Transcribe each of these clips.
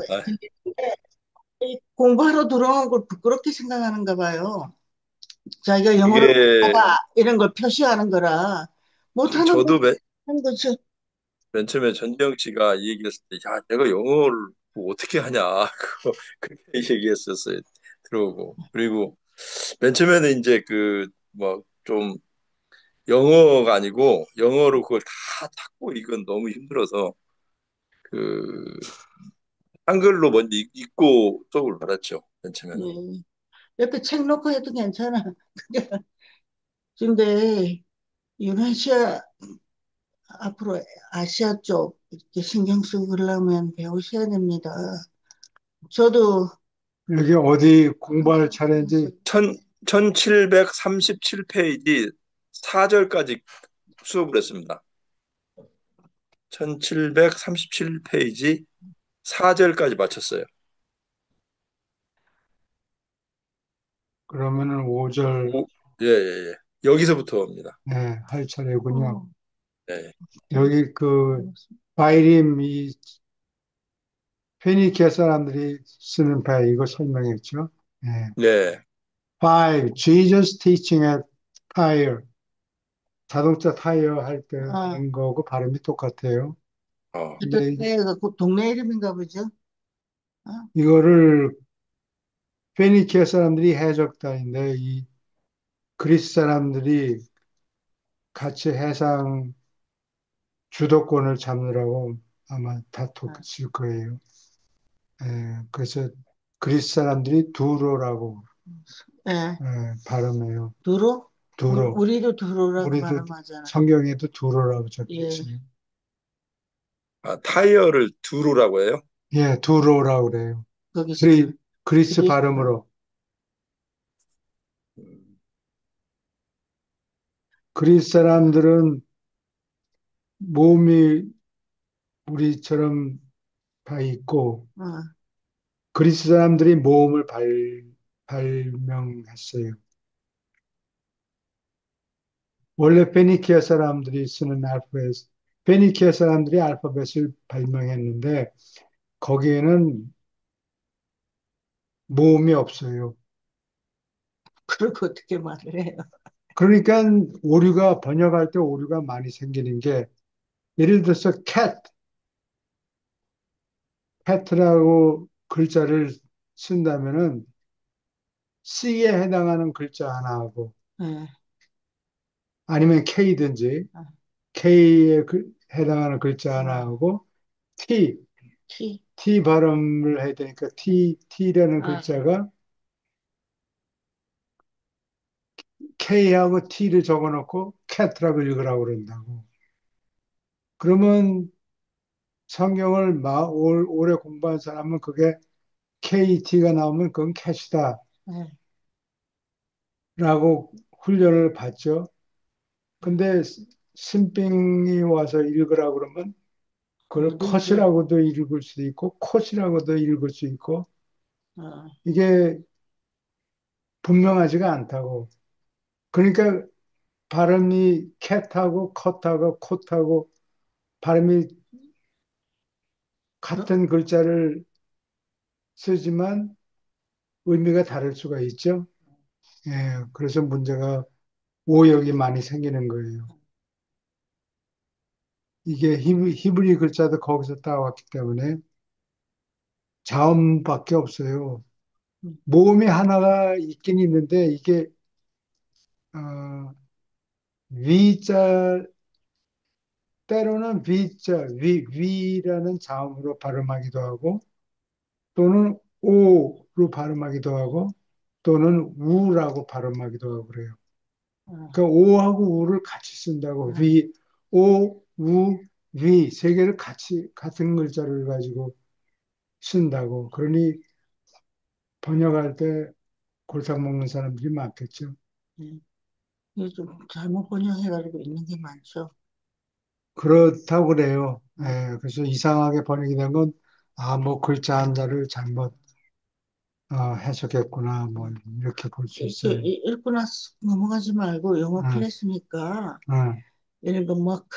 아, 근데 공부하러 들어온 걸 부끄럽게 생각하는가 봐요. 자기가 영어를 그게 못하다 이런 걸 표시하는 거라 못하는 걸 저도 하는 거죠. 맨 처음에 전정 씨가 이 얘기했을 때, 야, 내가 영어를 뭐 어떻게 하냐, 그거 그렇게 얘기했었어요. 들어오고 그리고 맨 처음에는 이제 그 뭐 좀 영어가 아니고 영어로 그걸 다 닦고 이건 너무 힘들어서 그 한글로 먼저 읽고 쪽을 받았죠. 맨 처음에는. 예. 옆에 책 놓고 해도 괜찮아. 근데 유라시아 앞으로 아시아 쪽 이렇게 신경 쓰고 그러려면 배우셔야 됩니다. 저도 음. 여기 어디 공부할 차례인지 천, 1737페이지 4절까지 수업을 했습니다. 1737페이지 4절까지 마쳤어요. 그러면은 5절 예, 예, 예. 여기서부터입니다. 할 차례군요. 네. 여기 그 바이림 이 페니키아 사람들이 쓰는 배 이거 설명했죠. 네. 네. Five, Jesus teaching at Tyre. 자동차 타이어 할 때 하는 거고 발음이 똑같아요. 어, 근데 그 동네 이름인가 보죠. 어? 이거를 페니키아 사람들이 해적단인데 이 그리스 사람들이 같이 해상 주도권을 잡느라고 아마 다퉜을 거예요. 그래서 그리스 사람들이 두로라고 예, 발음해요. 두루? 두로. 우리도 두루라고 우리도 발음하잖아. 성경에도 두로라고 적혀 예, 있어요. 아, 타이어를 두루라고 해요? 예, 두로라고 그래요. 거기서 그리스 그리스. 발음으로. 음, 그리스 사람들은 몸이 우리처럼 다 있고, 어, 그리스 사람들이 모험을 발명했어요. 원래 페니키아 사람들이 쓰는 페니키아 사람들이 알파벳을 발명했는데, 거기에는 모음이 없어요. 그렇게 어떻게 말을 해요? 그러니까 오류가, 번역할 때 오류가 많이 생기는 게, 예를 들어서 캣라고 글자를 쓴다면은 C에 해당하는 글자 하나하고, 예, 아니면 K든지, 어, K에 해당하는 글자 어, 하나하고, T, 키, T 발음을 해야 되니까 T라는 아, 글자가 K하고 T를 적어 놓고 캣라고 읽으라고 그런다고. 그러면 성경을 오래 공부한 사람은 그게 KT가 나오면 그건 캣이다 예, 라고 훈련을 받죠. 근데 신빙이 와서 읽으라고 그러면 그걸 뭐든지, 컷이라고도 읽을 수도 있고 콧이라고도 읽을 수 있고 어, 이게 분명하지가 않다고. 그러니까 발음이 캣하고 컷하고 콧하고 발음이 너, 같은 글자를 쓰지만 의미가 다를 수가 있죠. 예, 그래서 문제가 오역이 많이 생기는 거예요. 이게 히브리 글자도 거기서 따왔기 때문에 자음밖에 없어요. 모음이 하나가 있긴 있는데 이게 어, 위자 때로는 위라는 자음으로 발음하기도 하고 또는 오로 발음하기도 하고 또는 우라고 발음하기도 하고 그래요. 어, 그러니까 오하고 우를 같이 쓴다고 어, 오, 우, 위 세 개를 같이 같은 글자를 가지고 쓴다고. 그러니 번역할 때 골탕 먹는 사람들이 많겠죠. 예. 이게 좀 잘못 번역해가지고 있는 게 많죠. 그렇다고 그래요. 어, 예, 그래서 이상하게 번역이 된 건, 아, 뭐 글자 한자를 잘못 해석했구나, 뭐 이렇게 볼 수 이렇게 있어요. 읽고 나서 넘어가지 말고 영어 응, 클래스니까 응, 이런 거 막,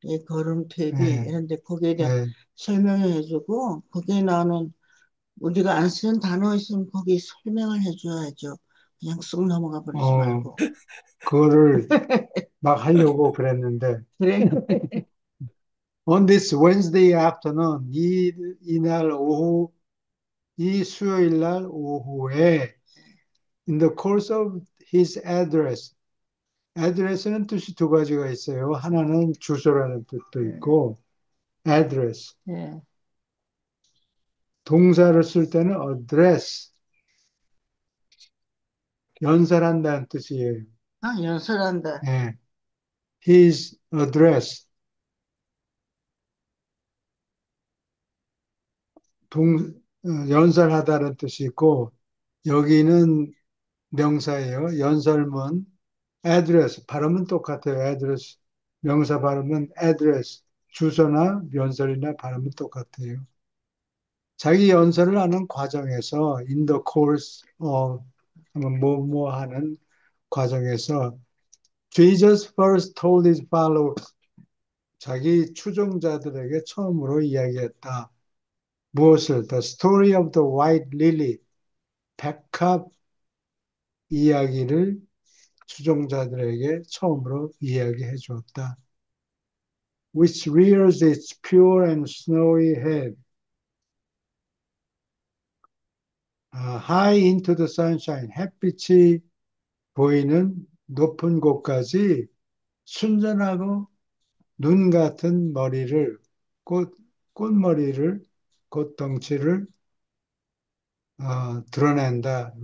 이 걸음, 퇴비 예, 이런 데 거기에 대한 예, 설명을 해주고 거기에 나오는 우리가 안 쓰는 단어 있으면 거기 설명을 해줘야죠. 그냥 쑥 넘어가 버리지 어, 말고. 그거를 막 하려고 그랬는데, 그래? on this Wednesday afternoon, 이날 오후, 이 수요일 날 오후에, in the course of his address, address는 뜻이 두 가지가 있어요. 하나는 주소라는 뜻도 있고, address. 예. 동사를 쓸 때는 address, 연설한다는 뜻이에요. 아, 연설한다. 예. his address, 연설하다는 뜻이 있고, 여기는 명사예요. 연설문, address, 발음은 똑같아요. address, 명사 발음은 address, 주소나 연설이나 발음은 똑같아요. 자기 연설을 하는 과정에서 in the course of 뭐 하는 과정에서 Jesus first told his followers 자기 추종자들에게 처음으로 이야기했다. 무엇을? The story of the white lily, 백합 이야기를 추종자들에게 처음으로 이야기해 주었다. Which rears its pure and snowy head high into the sunshine. 햇빛이 보이는 높은 곳까지 순전하고 눈 같은 머리를, 꽃머리를, 꽃덩치를 드러낸다.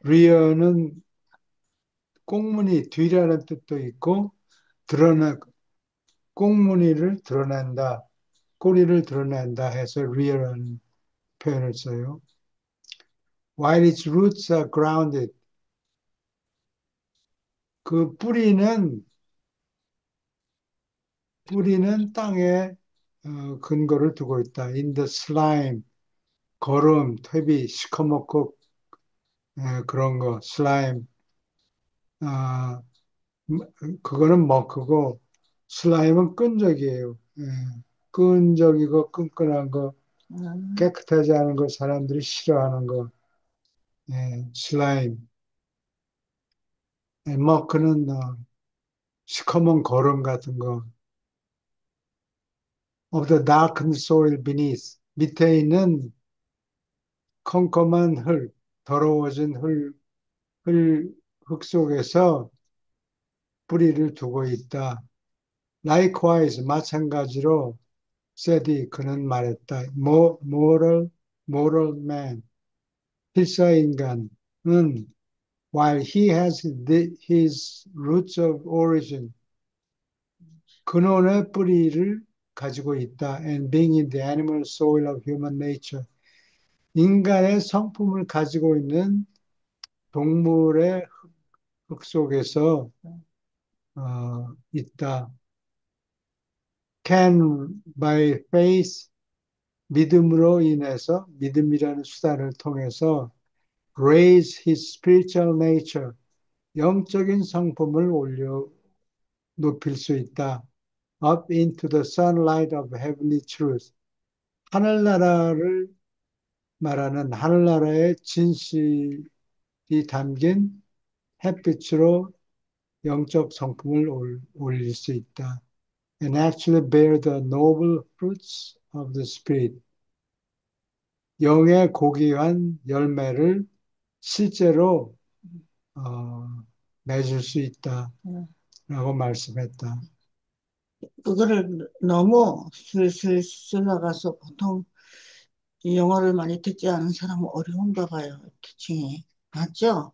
rear는 꽁무니 뒤라는 뜻도 있고 꽁무니를 드러낸다. 꼬리를 드러낸다 해서 rear라는 표현을 써요. While its roots are grounded. 그 뿌리는 땅에 근거를 두고 있다. In the slime, 거름, 퇴비, 시커멓고 그런 거, 슬라임. 아, 그거는 먹크고 슬라임은 끈적이에요. 끈적이고 끈끈한 거, 음, 깨끗하지 않은 거 사람들이 싫어하는 거. 슬라임. 머크는 시커먼 거름 같은 거. Of the darkened soil beneath. 밑에 있는 컴컴한 더러워진 흙 속에서 뿌리를 두고 있다. Likewise, 마찬가지로 세디 그는 말했다. Moral man, 필사인간은 while he has his roots of origin, 근원의 뿌리를 가지고 있다. And being in the animal soil of human nature, 인간의 성품을 가지고 있는 동물의 흙 속에서 있다. Can by faith, 믿음으로 인해서 믿음이라는 수단을 통해서 raise his spiritual nature, 영적인 성품을 높일 수 있다. Up into the sunlight of heavenly truth. 하늘나라를 말하는 하늘나라의 진실이 담긴 햇빛으로 영적 성품을 올릴 수 있다. And actually bear the noble fruits of the Spirit. 영의 고귀한 열매를 실제로 어, 맺을 수 있다. 음. 라고 말씀했다. 그거를 너무 슬슬 쓸어가서 보통 영어를 많이 듣지 않은 사람은 어려운가 봐요. 티칭이. 맞죠?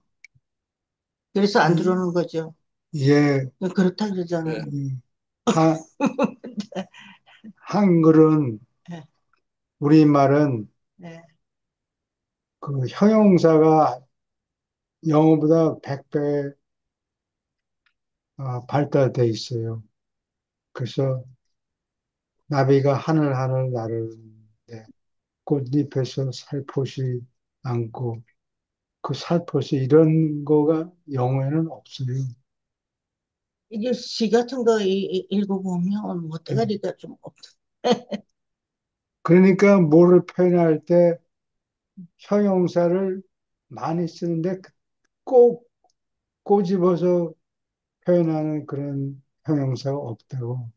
그래서 안 들어오는 거죠. 예, 그렇다 그러잖아요. 네. 하, 한글은, 네, 우리말은 네. 그 형용사가 영어보다 100배 발달돼 있어요. 그래서 나비가 하늘 나르는데 꽃잎에서 살포시 않고 그 살포시 이런 거가 영어에는 없어요. 이게 시 같은 거 읽어보면 뭐 예, 때가리가 좀 없. 그러니까 뭐를 표현할 때 형용사를 많이 쓰는데 꼭 꼬집어서 표현하는 그런 형용사가 없다고.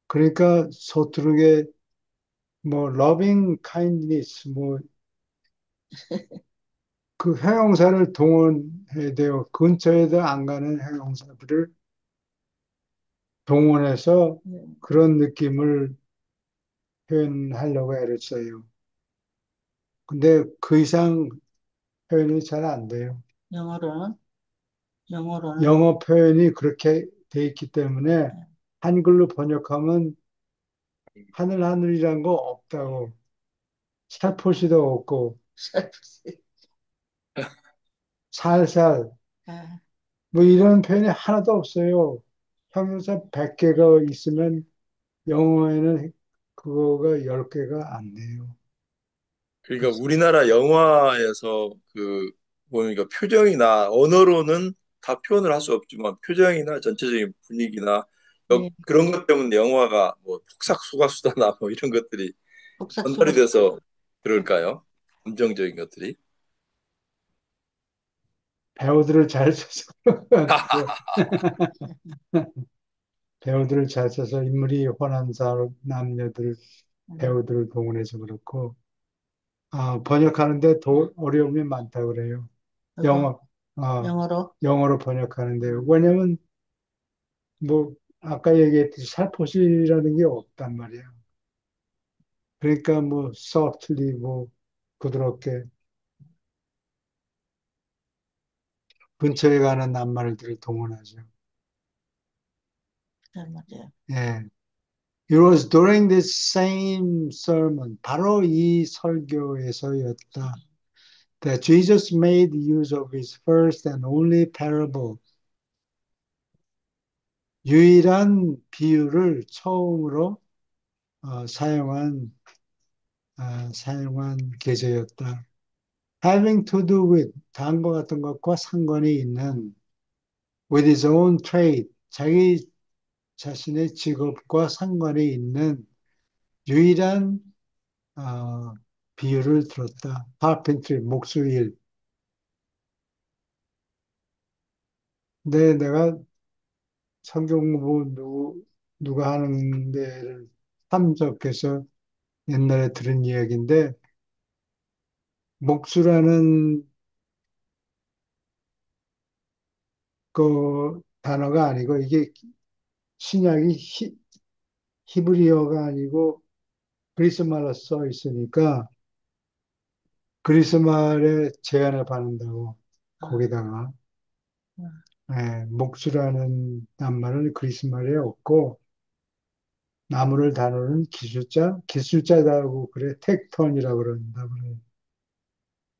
그러니까 서투르게 뭐 loving kindness 뭐 그 형용사를 동원해야 돼요. 근처에도 안 가는 형용사들을 동원해서 네. 그런 느낌을 표현하려고 애를 써요. 근데 그 이상 표현이 잘 안 돼요. 영어로는, 영어로는, 영어 표현이 그렇게 돼 있기 때문에 네. 한글로 번역하면 하늘 하늘이란 거 없다고. 살포시도 없고 살살 아, 뭐 이런 표현이 하나도 없어요. 형용사 100개가 있으면 영어에는 그거가 10개가 안 돼요. 그러니까 우리나라 영화에서 그 보니까 표정이나 언어로는 다 표현을 할 수 없지만 표정이나 전체적인 분위기나 네. 그런 것 때문에 영화가 뭐 폭삭소가수다나 뭐 이런 것들이 복사 전달이 속았어. 돼서 그럴까요? 감정적인 것들이. 배우들을 잘 써서 그런 것 같아요. 배우들을 잘 써서 인물이 호환한 남녀들 배우들을 동원해서 그렇고 번역하는데 어려움이 많다 그래요. 그거, 영어 아, 영어로, 영어로 번역하는데요. 왜냐면 뭐 아까 얘기했듯이 살포시라는 게 없단 말이에요. 그러니까 뭐 softly 뭐 부드럽게 근처에 가는 낱말들을 동원하죠. 잘 맞아요. 예. It was during this same sermon, 바로 이 설교에서였다. That Jesus made use of his first and only parable. 유일한 비유를 처음으로 사용한 계제였다. Having to do with 다음과 같은 것과 상관이 있는 with his own trade 자기 자신의 직업과 상관이 있는 유일한 어, 비유를 들었다. carpentry 목수일. 근데 내가 성경 공부 누가 하는 데를 참석해서 옛날에 들은 이야기인데 목수라는 그 단어가 아니고 이게 신약이 히브리어가 아니고 그리스 말로 써 있으니까 그리스 말에 제한을 받는다고 아, 거기다가 아, 목수라는 낱말은 그리스 말에 없고 나무를 다루는 기술자다고 그래 텍톤이라고 그런다 그래.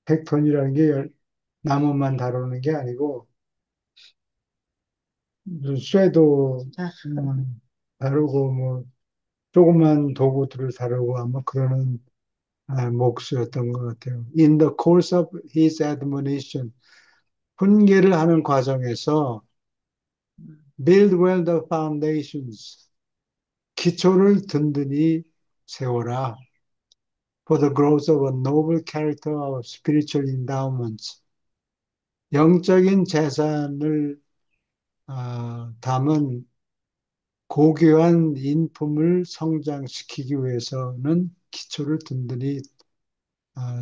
텍톤이라는 게 나무만 다루는 게 아니고 무슨 쇠도 아, 다루고 뭐 조그만 도구들을 다루고 아마 그러는 목수였던 것 같아요. In the course of his admonition, 훈계를 하는 과정에서 음, build well the foundations, 기초를 든든히 세워라. For the growth of a noble character of spiritual endowments, 영적인 재산을 담은 고귀한 인품을 성장시키기 위해서는 기초를 든든히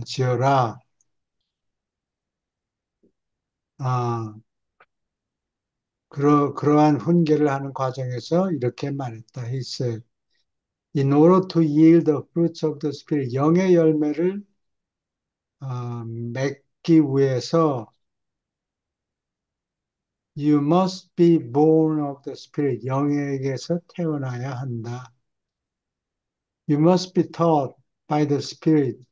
지어라. 아, 그러한 훈계를 하는 과정에서 이렇게 말했다. He said, In order to yield the fruits of the Spirit, 영의 열매를 맺기 위해서 You must be born of the Spirit, 영에게서 태어나야 한다. You must be taught by the Spirit,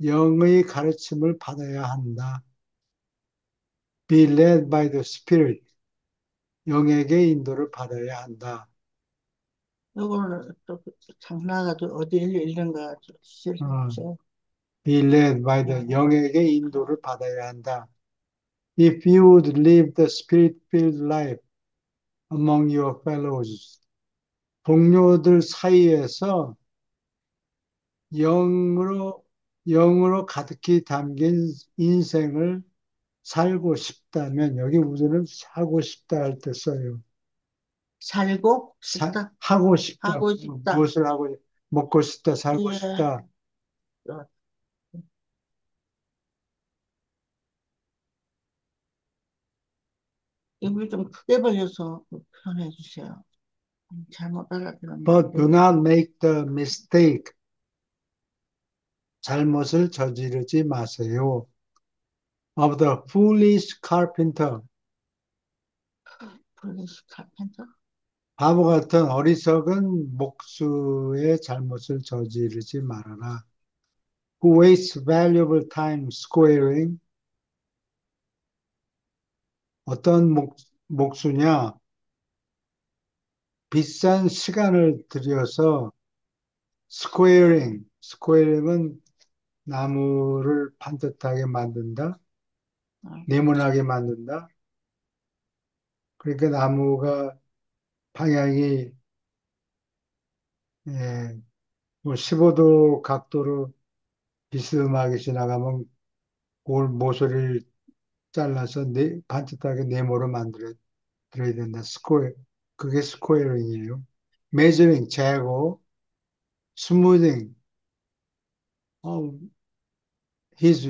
영의 가르침을 받아야 한다. Be led by the Spirit, 영에게 인도를 받아야 한다. 이거를 또 장나가지고 어디 읽는가 어, 싫죠. be led by the 영에게 인도를 받아야 한다. If you would live the spirit-filled life among your fellows, 동료들 사이에서 영으로, 영으로 가득히 담긴 인생을 살고 싶다면, 여기 우선은 하고 싶다 할 때 써요. 살고 싶다. 하고 싶다. 하고 싶다. 무엇을 하고, 먹고 싶다, 살고 예. 싶다. 어, 입을 좀 크게 벌려서 표현해 주세요. 잘못 알아들었나? But do not make the mistake. 잘못을 저지르지 마세요. Of the foolish carpenter. 폴리시 카펜터? 바보 같은 어리석은 목수의 잘못을 저지르지 말아라. Who wastes valuable time squaring? 어떤 목수냐? 비싼 시간을 들여서 squaring은 나무를 반듯하게 만든다, 어, 네모나게 만든다. 그러니까 나무가 방향이 예, 뭐 15도 각도로 비스듬하게 지나가면 그걸 모서리를 잘라서 반듯하게 네모로 들어야 된다. 그게 스퀘어링이에요. 메저링, 재고, 스무딩, 어, his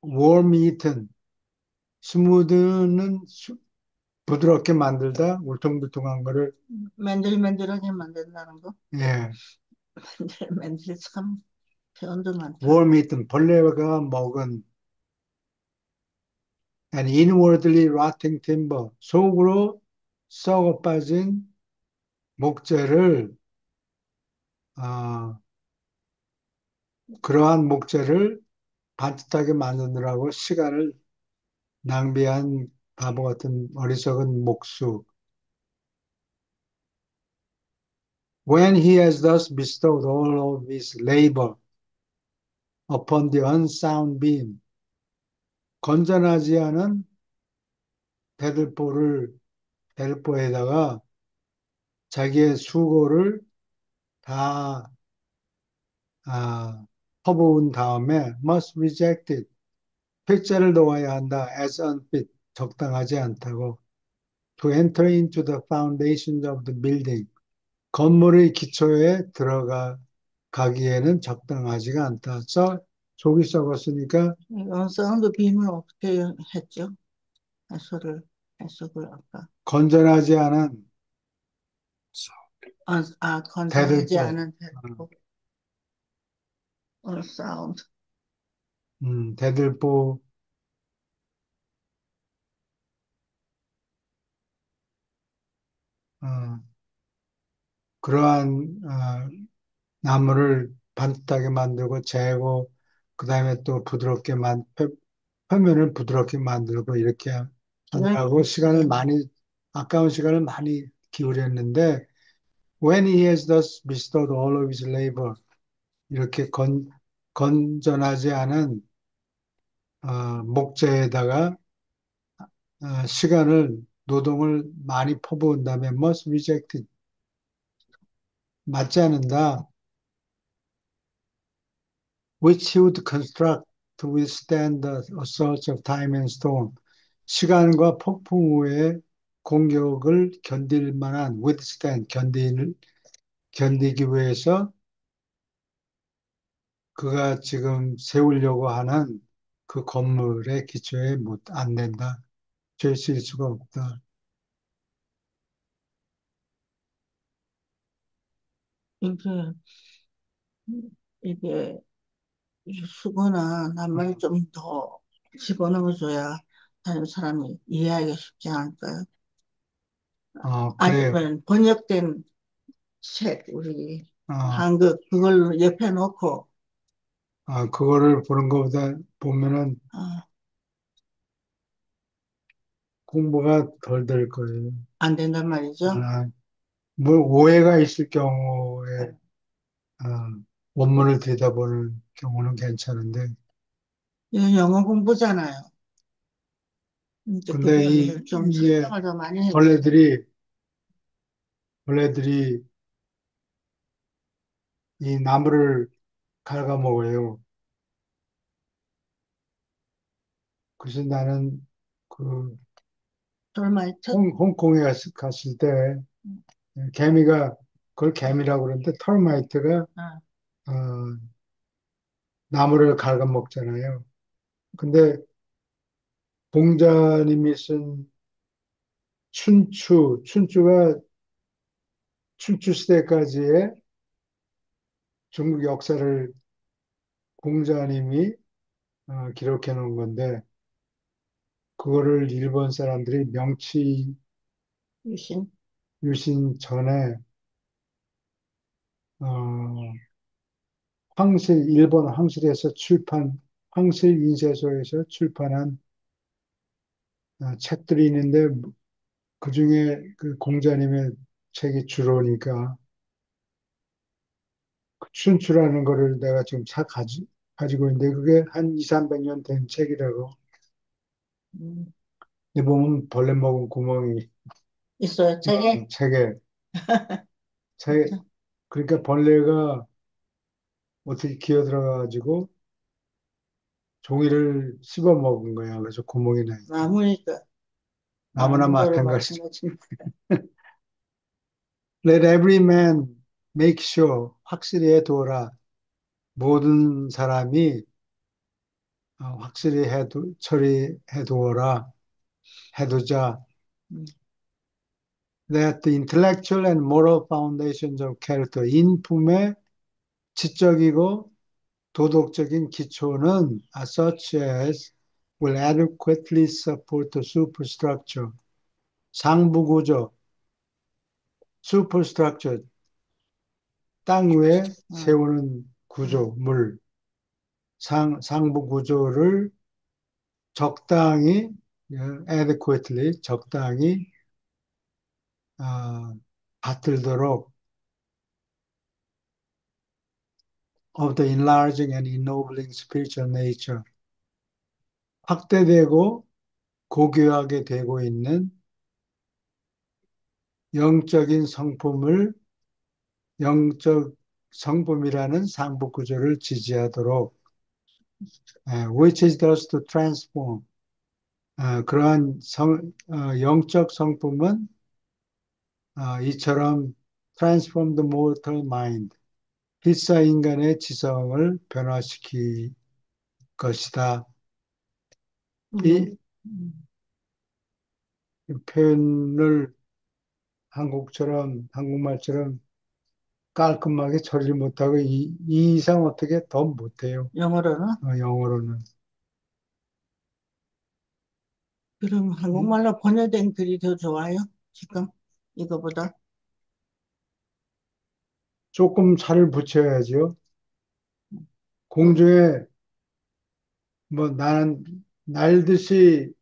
warm eaten. 스무드는 부드럽게 만들다, 울퉁불퉁한 거를, 맨들맨들하게 만든다는 거? 예, 맨들 참 표현도 많다. warm eaten, 벌레가 먹은, and inwardly rotting timber, 속으로 썩어 빠진 목재를, 어, 그러한 목재를 반듯하게 만드느라고 시간을 낭비한 바보 같은 어리석은 목수. When he has thus bestowed all of his labor upon the unsound beam, 건전하지 않은 대들보에다가 자기의 수고를 다 퍼부은 다음에 must reject it, 필자를 놓아야 한다 as unfit, 적당하지 않다고 to enter into the foundations of the building, 건물의 기초에 가기에는 적당하지가 않다. 속이 썩었으니까 이건 사운드 빔을 어떻게 했죠? 해석을 아까. 건전하지 않은 건전하지 대들보, 않은 대포. 사운드. 대들보, 어, 그러한 나무를 반듯하게 만들고 재고, 그 다음에 또 표면을 부드럽게 만들고 이렇게 기가 한다고 아까운 시간을 많이 기울였는데, when he has thus bestowed all of his labor, 이렇게 건전하지 않은 목재에다가 노동을 많이 퍼부은 다음에 must reject it, 맞지 않는다. which he would construct to withstand the assaults of time and storm. 시간과 폭풍 후에 공격을 견딜 만한 견디기 위해서 그가 지금 세우려고 하는 그 건물의 기초에 안 된다. 죄질 수가 없다. 이게, 이게 수거나 낱말 좀 더 집어넣어줘야 다른 사람이 이해하기 쉽지 않을까요? 그래요. 아니면 번역된 책, 우리 어, 한국, 그걸 옆에 놓고, 그거를 보는 것보다 보면은 어, 공부가 덜 될 거예요. 안 된단 말이죠. 아, 뭐 오해가 있을 경우에 원문을 들여다보는 경우는 괜찮은데, 이건 영어 공부잖아요. 이제 근데 그거를 좀 이게 설명을 더 많이 해주세요. 벌레들이 벌레들이 이 나무를 갉아먹어요. 그래서 나는 그 돌마이트? 홍콩에 갔을 때 개미가 그걸 개미라고 그러는데 털마이트가 아, 어, 나무를 갉아먹잖아요. 근데 봉자님이 쓴 춘추가 춘추 시대까지의 중국 역사를 공자님이 기록해 놓은 건데 그거를 일본 사람들이 명치 유신. 유신 전에 어, 일본 황실에서 황실 인쇄소에서 출판한 책들이 있는데 그 중에 그 공자님의 책이 주로니까 그 춘추라는 거를 내가 지금 가지고 있는데 그게 한 2, 300년 된 책이라고. 음, 이 보면 벌레 먹은 구멍이 있어요, 책에? 책에 책 진짜? 그러니까 벌레가 어떻게 기어 들어가가지고 종이를 씹어 먹은 거야. 그래서 구멍이 나 있다. 나무니까, 나무나 나무 거를 마찬가지죠. 말씀하시는. Let every man make sure 확실히 해두어라. 모든 사람이 확실히 처리해두어라. 해두자. 음, That the intellectual and moral foundations of character, 인품의 지적이고 도덕적인 기초는 as such as will adequately support the superstructure, 상부구조, superstructure, 땅 위에 음, 세우는 구조, 상부구조를 적당히, adequately, 적당히 어, 받들도록 of the enlarging and ennobling spiritual nature, 확대되고 고교하게 되고 있는 영적인 성품을 영적 성품이라는 상부 구조를 지지하도록 which is thus to transform 그러한 영적 성품은 이처럼 transform the mortal mind 필사 인간의 지성을 변화시킬 것이다. 음, 이 음. 표현을 한국말처럼 깔끔하게 처리를 못하고 이 이상 어떻게 더 못해요. 영어로는? 영어로는. 그럼 한국말로 번역된 글이 더 좋아요? 지금? 이거보다? 조금 살을 붙여야죠. 또, 공중에 뭐 나는 날듯이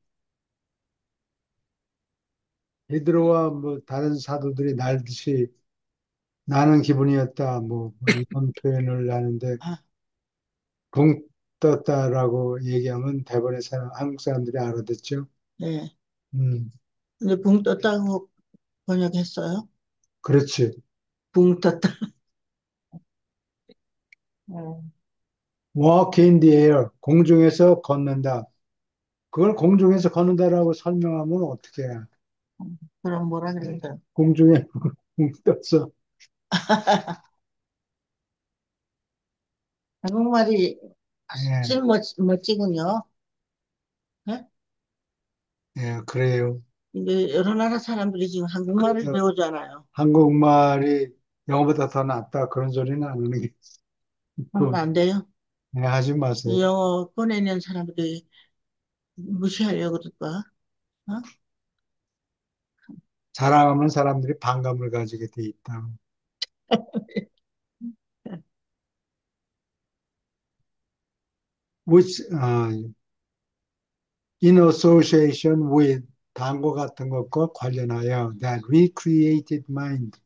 베드로와 뭐 다른 사도들이 날듯이 나는 기분이었다. 뭐 이런 표현을 하는데 아, 붕 떴다라고 얘기하면 대부분의 한국 사람들이 알아듣죠. 네. 음, 근데 붕 떴다고 번역했어요? 그렇지. 붕 떴다. 음, Walk in the air. 공중에서 걷는다. 그걸 공중에서 걷는다라고 설명하면 어떻게 해? 그럼 뭐라 그럴까요? 공중에 붕 떠서. 한국말이 예, 실 멋지군요. 예? 그래요. 근데 여러 나라 사람들이 지금 한국말을 그래서 배우잖아요. 한국말이 영어보다 더 낫다 그런 소리는 안 하는 게 하면 있고, 안 돼요. 하지 마세요. 영어 꺼내는 사람들이 무시하려고 그럴까? 어? 자랑하면 사람들이 반감을 가지게 돼 있다. Which, in association with 다음과 같은 것과 관련하여 that recreated mind,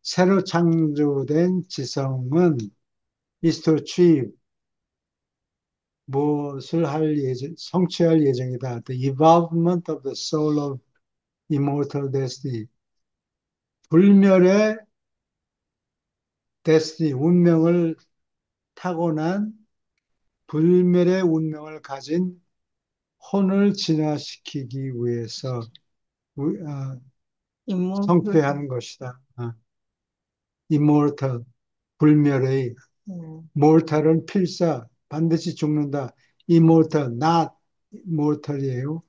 새로 창조된 지성은 is to achieve, 성취할 예정이다. The evolvement of the soul of immortal destiny. 불멸의 destiny, 운명을 타고난 불멸의 운명을 가진 혼을 진화시키기 위해서 인물을, 성취하는 것이다. immortal, 불멸의, mortal은 필사, 반드시 죽는다. immortal, not mortal이에요.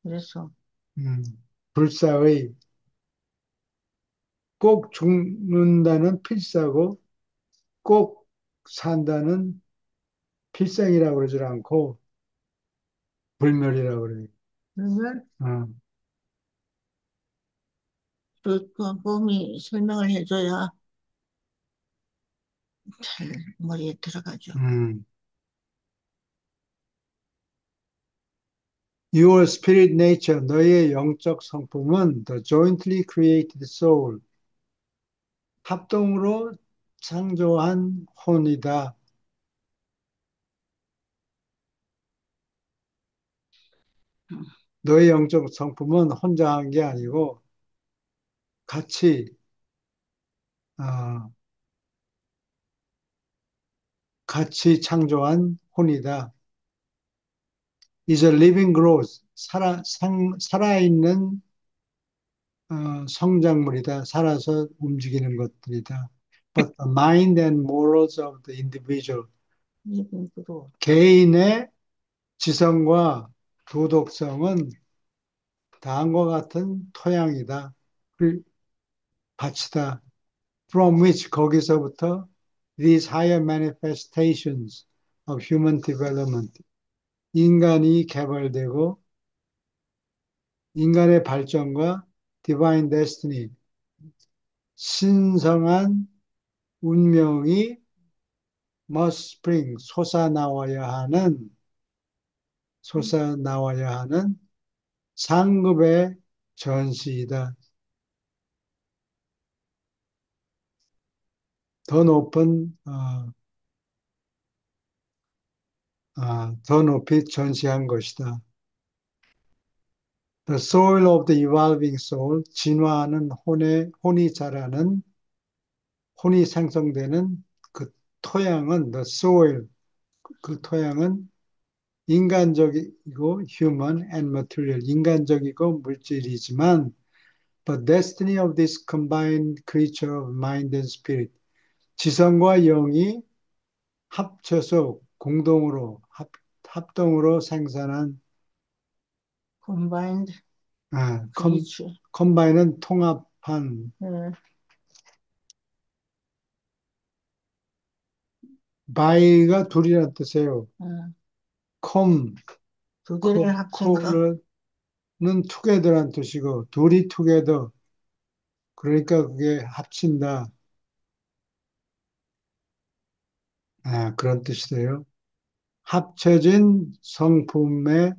그래서, 음, 불사의, 꼭 죽는다는 필사고, 꼭 산다는 필생이라고 그러질 않고, 불멸이라고 그래요. 그러면, 어, 그 범위 설명을 해줘야 잘 머리에 들어가죠. 음. Your spirit nature, 너의 영적 성품은 the jointly created soul, 합동으로 창조한 혼이다. 음, 너의 영적 성품은 혼자 한 게 아니고 같이 어, 같이 창조한 혼이다. is a living growth, 살아있는 성장물이다. 살아서 움직이는 것들이다. But the mind and morals of the individual, 이분으로 개인의 지성과 도덕성은 다음과 같은 토양이다. 그 밭이다. From which 거기서부터 these higher manifestations of human development 인간이 개발되고 인간의 발전과 divine destiny 신성한 운명이 must spring 솟아나와야 하는 상급의 전시이다. 더 높은 더 높이 전시한 것이다. The soil of the evolving soul, 진화하는 혼이 자라는, 혼이 생성되는 그 토양은, the soil, 그 토양은 인간적이고 human and material, 인간적이고 물질이지만, but destiny of this combined creature of mind and spirit, 지성과 영이 합쳐서 공동으로, 합동으로 생산한 combined 아, creature. 컴바인은 통합한, 예, 바이가 둘이라는 뜻이에요. 예. 컴, 두 개를 합친 거. 콜은 투게더란 뜻이고, 둘이 투게더. 그러니까 그게 합친다. 그런 뜻이래요. 합쳐진 성품의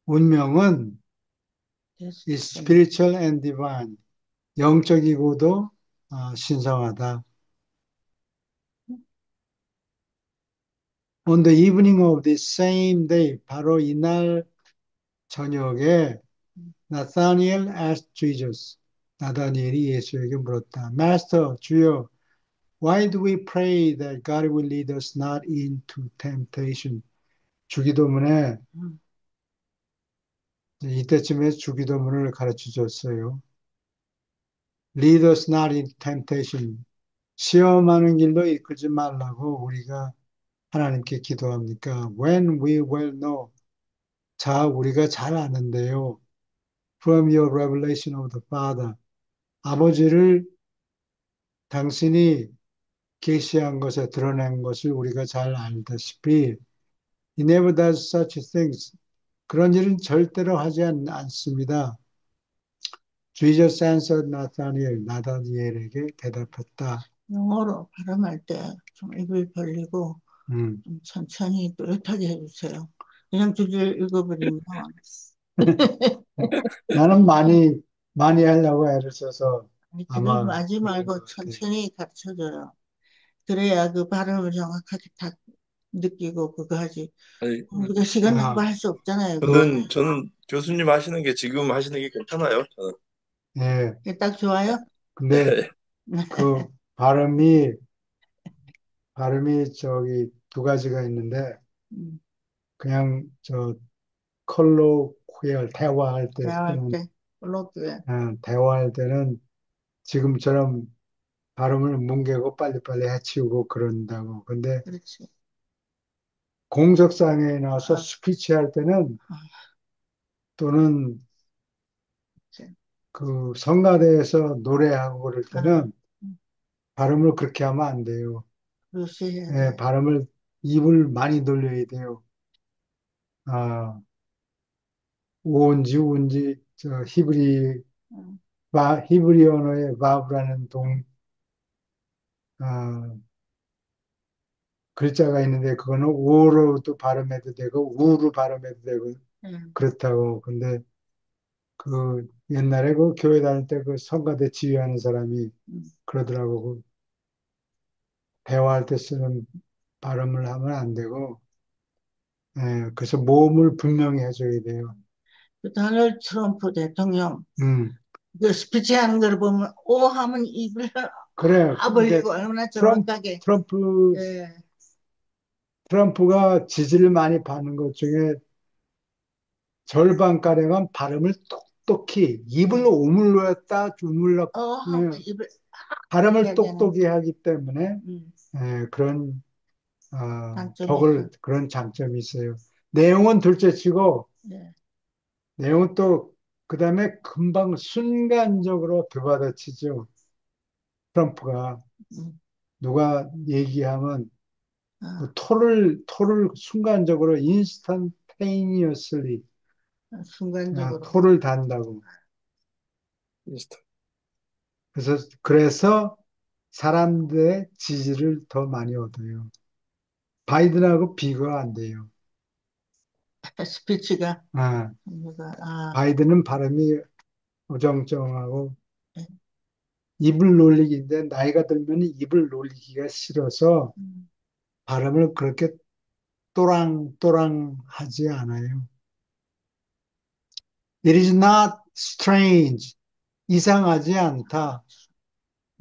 운명은 is 데스티니. spiritual and divine. 영적이고도 신성하다. On the evening of this same day, 바로 이날 저녁에 나타니엘 asked Jesus. 나다니엘이 예수에게 물었다. Master, 주여, why do we pray that God will lead us not into temptation? 주기도문에 음, 이때쯤에 주기도문을 가르쳐 줬어요. Lead us not into temptation. 시험하는 길로 이끌지 말라고 우리가 하나님께 기도합니까? When we well know. 자, 우리가 잘 아는데요. From your revelation of the Father. 아버지를 당신이 계시한 것에 드러낸 것을 우리가 잘 알다시피 He never does such things. 그런 일은 절대로 하지 않습니다. Jesus answered Nathaniel, 나다니엘에게 대답했다. 영어로 발음할 때 좀 입을 벌리고 음. 좀 천천히 또렷하게 해주세요. 그냥 두 줄 읽어버리면 나는 많이 하려고 애를 써서 아마 지금 하지 그런 말고 것 같아. 천천히 가르쳐줘요. 그래야 그 발음을 정확하게 딱 느끼고 그거 하지. 아니, 우리가 시간 아, 낭비할 수 없잖아요. 그거. 저는 교수님 하시는 게 지금 하시는 게 괜찮아요. 저는. 예. 그게 딱 좋아요? 근데 그 발음이 발음이 저기 두 가지가 있는데 음, 그냥 저 컬로quial 대화할 때 대화할 쓰는 때, 콜로quial. 대화할 때는 지금처럼 발음을 뭉개고 빨리빨리 해치우고 그런다고. 근데 그렇지. 공적상에 나와서 아, 스피치 할 때는 아, 또는 그치. 그 성가대에서 노래하고 그럴 아, 때는 음, 발음을 그렇게 하면 안 돼요. 루시해야 예, 돼. 발음을 입을 많이 돌려야 돼요. 아, 오온지 우온지 저 음, 히브리 언어의 바브라는 아, 글자가 있는데 그거는 오로도 발음해도 되고 우로 발음해도 되고 음, 그렇다고. 근데 그 옛날에 그 교회 다닐 때 그 성가대 지휘하는 사람이 음. 그러더라고. 그 대화할 때 쓰는 발음을 하면 안 되고, 예, 그래서 모음을 분명히 해줘야 돼요. 그 도널드 트럼프 대통령 음, 그 스피치 하는 걸 보면 오 하면 입을 그래. 이제 벌리고 얼마나 트럼프, 정확하게. 트럼프, 예, 트럼프가 지지를 많이 받는 것 중에 절반가량은 발음을 똑똑히 입을 예. 오물렀다 주물렀, 어 하면 예, 입을 발음을 벌리게 되는 똑똑히 하기 때문에 음, 그런 장점이 있어. 그런 장점이 있어요. 내용은 둘째치고 예. 내용은 또 그다음에 금방 순간적으로 되받아치죠. 트럼프가 음, 누가 얘기하면 그 아, 토를 순간적으로 인스턴테이니어슬리 순간적으로. 토를 단다고. 그래서 사람들의 지지를 더 많이 얻어요. 바이든하고 비교가 안 돼요. 스피치가 아, 아, 바이든은 발음이 어정쩡하고 예. 입을 놀리기인데 나이가 들면 입을 놀리기가 싫어서 음, 발음을 그렇게 또랑또랑 하지 않아요. It is not strange. 이상하지 않다.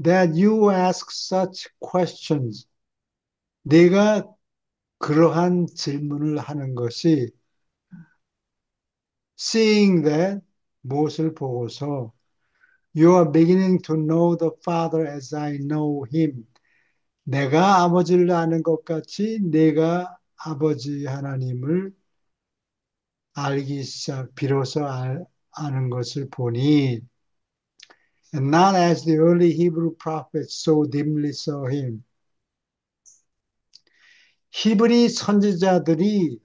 That you ask such questions. 내가 그러한 질문을 하는 것이 seeing that 무엇을 보고서 you are beginning to know the Father as I know him. 내가 아버지를 아는 것 같이 내가 아버지 하나님을 비로소 아는 것을 보니 and not as the early Hebrew prophets so dimly saw him. 히브리 선지자들이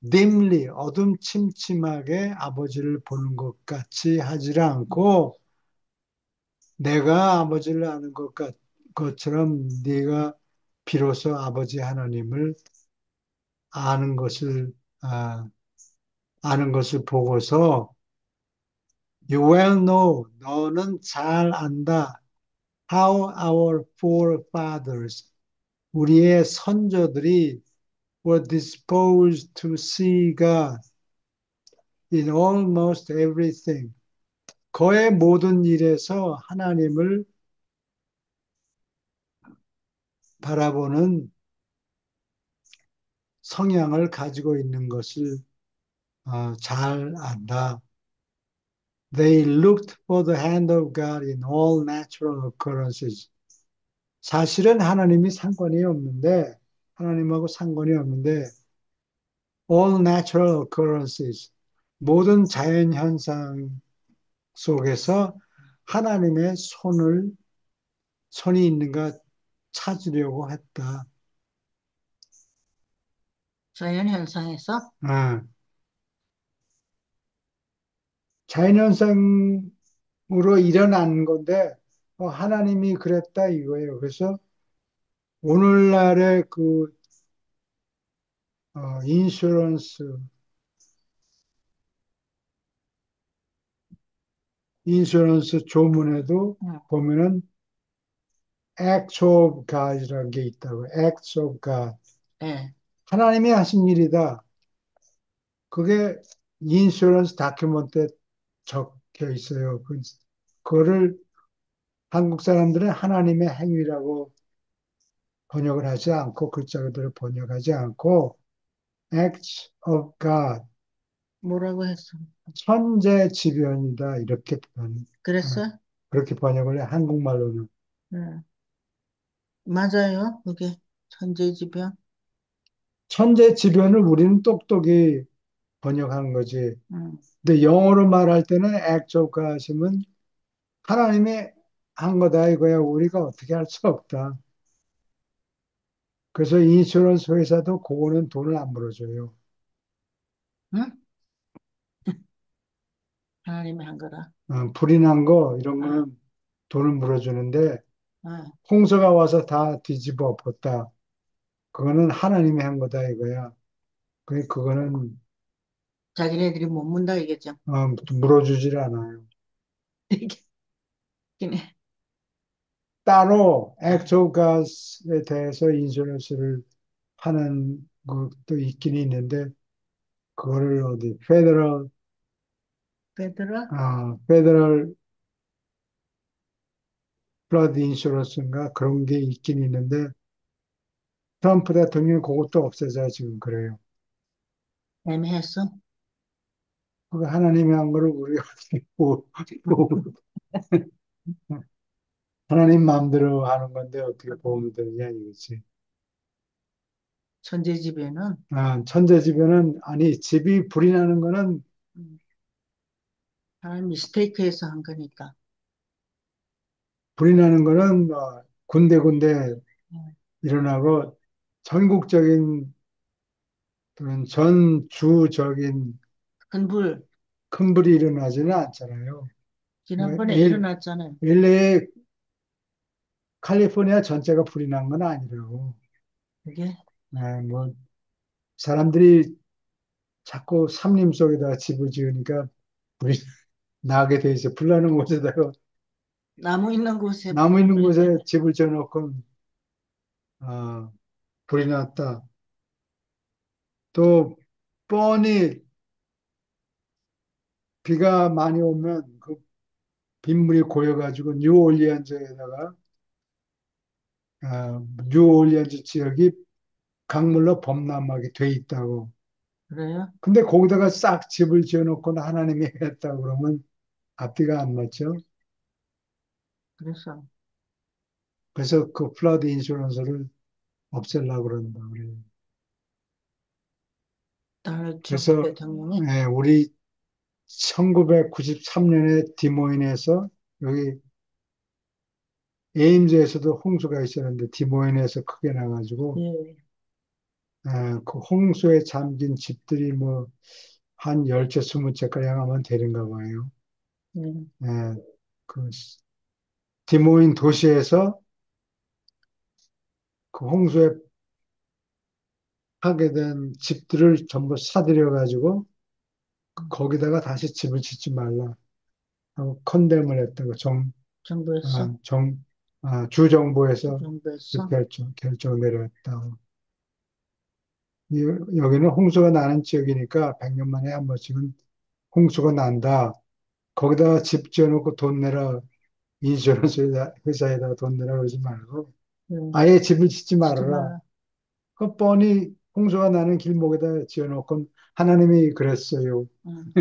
dimly 어둠침침하게 아버지를 보는 것 같이 하지 않고 내가 아버지를 아는 것처럼 네가 비로소 아버지 하나님을 아는 것을 아, 아는 것을 보고서 you well know 너는 잘 안다 how our forefathers 우리의 선조들이 were disposed to see God in almost everything. 거의 모든 일에서 하나님을 바라보는 성향을 가지고 있는 것을 잘 안다. They looked for the hand of God in all natural occurrences. 사실은 하나님하고 상관이 없는데, all natural occurrences, 모든 자연 현상 속에서 하나님의 손이 있는가 찾으려고 했다. 자연 현상에서 어, 자연현상으로 일어난 건데, 하나님이 그랬다 이거예요. 그래서 오늘날의 그, 어, 인슈런스, 인슈런스 조문에도 음, 보면은 acts of God이라는 게 있다고. acts of God. 예. 하나님이 하신 일이다. 그게 인슈런스 다큐멘트에 적혀 있어요. 그거를 한국 사람들은 하나님의 행위라고 번역을 하지 않고 글자 그대로 번역하지 않고 acts of God 뭐라고 했어? 천재지변이다 이렇게 어, 그랬어? 그렇게 번역을 해 한국말로는 응. 맞아요. 그게 천재지변. 천재지변을 우리는 똑똑히 번역한 거지. 응. 근데 영어로 말할 때는 acts of God이면 하나님이 한 거다 이거야. 우리가 어떻게 할 수 없다. 그래서 인슈런스 회사도 그거는 돈을 안 물어줘요. 응? 하나님이 한 거라. 불이 난 거 이런 아, 거는 돈을 물어주는데 아. 홍수가 와서 다 뒤집어 엎었다. 그거는 하나님이 한 거다 이거야. 그거는 자기네들이 못 문다 이겠죠. 물어주질 않아요. 이게 웃기네. 따로 아, 액토가스에 대해서 인슈런스를 하는 것도 있긴 있는데 그거를 어디 베드라? 페더럴 플러드 인슈런스인가 그런 게 있긴 있는데 트럼프 대통령이 그것도 없애자 지금 그래요. 애매했어. 그거 하나님이 한 거를 우리가 뭐, 뭐, 하나님 마음대로 하는 건데 어떻게 보면 되느냐 이거지. 천재지변은 천재지변은 아니 집이 불이 나는 거는 음, 하나님 미스테이크해서 한 거니까. 불이 나는 거는 군데군데 음, 일어나고 전국적인 그런 전주적인 큰 불, 큰 불이 일어나지는 않잖아요. 뭐 지난번에 일어났잖아요. LA 캘리포니아 전체가 불이 난 건 아니라고. 그게 뭐 사람들이 자꾸 삼림 속에다가 집을 지으니까 불이 나게 돼 있어. 불 나는 곳에다가 나무 있는 곳에 나무 있는 불이 곳에 나네. 집을 지어놓고 아, 불이 났다. 또 뻔히 비가 많이 오면 그 빗물이 고여가지고 뉴올리언즈에다가 뉴올리언즈 지역이 강물로 범람하게 돼 있다고. 그래요? 근데 거기다가 싹 집을 지어놓고 하나님이 했다 그러면 앞뒤가 안 맞죠? 그래서 그래서 그 플러드 인슈런스를 없애려고 그런다 그래요. 도널드 트럼프 그래서 대통령이 우리 1993년에 디모인에서 여기 에임즈에서도 홍수가 있었는데 디모인에서 크게 나가지고 예, 그 홍수에 잠긴 집들이 뭐 한 10채, 20채가량 하면 되는가 봐요. 예, 예, 그 디모인 도시에서 그 홍수에 파괴된 집들을 전부 사들여 가지고 거기다가 다시 집을 짓지 말라 하고 컨뎀을 했다고 정부에서 아, 정, 주정부에서 그 정부에서 결정을 내렸다고. 여기는 홍수가 나는 지역이니까 100년 만에 한 번씩은 홍수가 난다. 거기다가 집 지어놓고 돈 내라. 인슈런스 회사에다가 돈 내라 그러지 말고 예, 아예 집을 짓지 짓지 말아라. 말라. 그 뻔히 홍수가 나는 길목에다 지어놓고 하나님이 그랬어요. 음.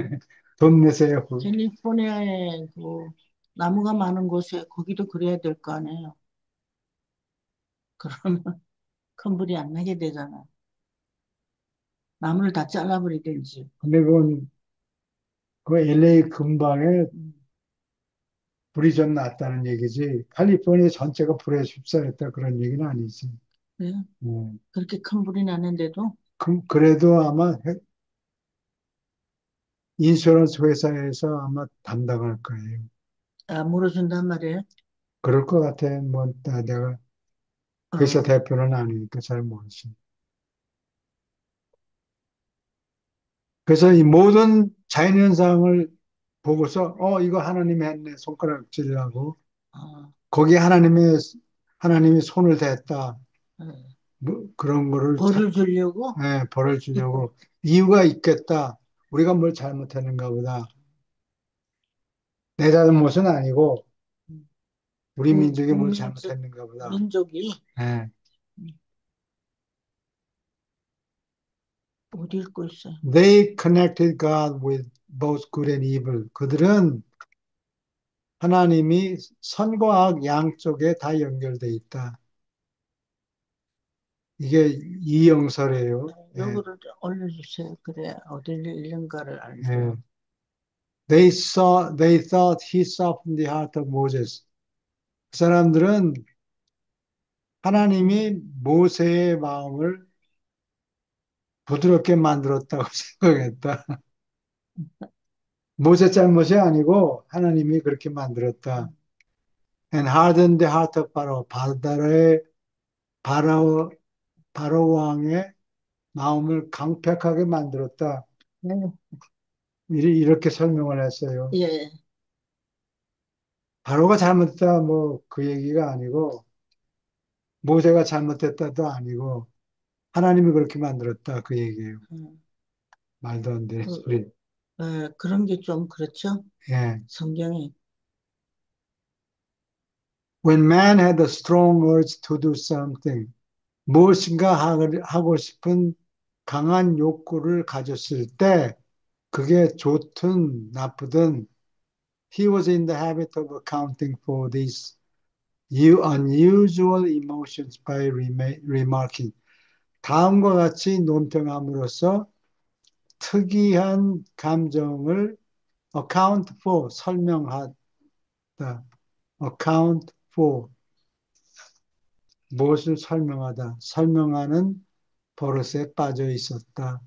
돈 내세요. 캘리포니아에 그 나무가 많은 곳에 거기도 그래야 될 거 아니에요. 그러면 큰 불이 안 나게 되잖아. 나무를 다 잘라버리든지. 근데 그건 그 LA 근방에 음, 불이 좀 났다는 얘기지. 캘리포니아 전체가 불에 휩싸였다 그런 얘기는 아니지. 그래? 음. 그렇게 큰 불이 났는데도 그래도 아마 인슈런스 회사에서 아마 담당할 거예요. 물어준단 말이에요. 그럴 것 같아. 뭐, 내가 회사 어, 대표는 아니니까 잘 모르지. 그래서 이 모든 자연현상을 보고서, 이거 하나님이 했네. 손가락질하고. 어, 거기에 하나님이 손을 댔다. 어. 뭐, 그런 거를 벌을 주려고? 벌을 주려고. 이유가 있겠다. 우리가 뭘 잘못했는가 보다. 내 잘못은 아니고, 우리 민족이 뭘 국민적 잘못했는가 보다. 민족이 예. 못 읽고 있어요. They connected God with both good and evil. 그들은 하나님이 선과 악 양쪽에 다 연결돼 있다. 이게 이영설이에요. 예, 요거를 좀 올려주세요. 그래, 어디를 읽는가를 알죠. 예. They thought he softened the heart of Moses. 그 사람들은 하나님이 모세의 마음을 부드럽게 만들었다고 생각했다. 모세 잘못이 아니고 하나님이 그렇게 만들었다. And hardened the heart of Pharaoh. 바로, 바로 왕의 마음을 강팍하게 만들었다. 네. 이렇게 설명을 했어요. 예, 바로가 잘못했다 뭐 그 얘기가 아니고 모세가 잘못했다도 아니고 하나님이 그렇게 만들었다 그 얘기예요. 음, 말도 안 되는 그, 소리. 그런 게 좀 그렇죠. 예. 성경이. When man had a strong urge to do something, 무엇인가 하고 싶은 강한 욕구를 가졌을 때 그게 좋든 나쁘든 he was in the habit of accounting for these unusual emotions by remarking 다음과 같이 논평함으로써 특이한 감정을 account for 설명하다. account for 무엇을 설명하다. 설명하는 버릇에 빠져 있었다.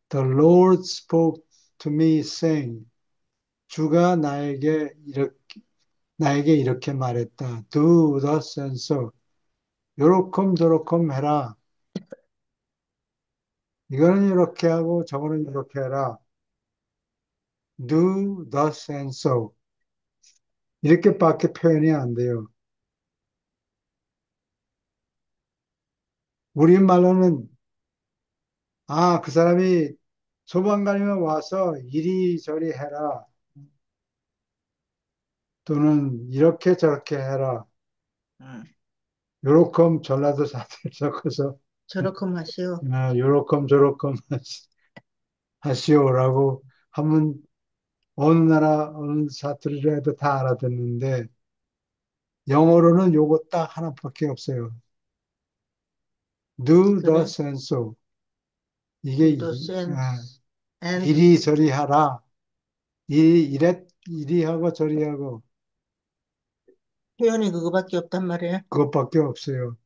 The Lord spoke to me saying 주가 나에게 이렇게 말했다. Do thus and so. 요렇끔 저렇끔 해라. 이거는 이렇게 하고 저거는 이렇게 해라. Do thus and so. 이렇게밖에 표현이 안 돼요. 우리말로는 그 사람이 소방관이면 와서 이리저리 해라. 또는 이렇게 저렇게 해라. 음, 요렇게 전라도 사투리 섞어서 저렇게 마시오. 요렇게 저렇게 하시오라고 하면 어느 나라 어느 사투리로 해도 다 알아듣는데 영어로는 요거 딱 하나밖에 없어요. Do the 그래. sense of. 이게 Do the sense and 이리저리 하라. 이리 하고 저리 하고 표현이 그거밖에 없단 말이에요. 그것밖에 없어요.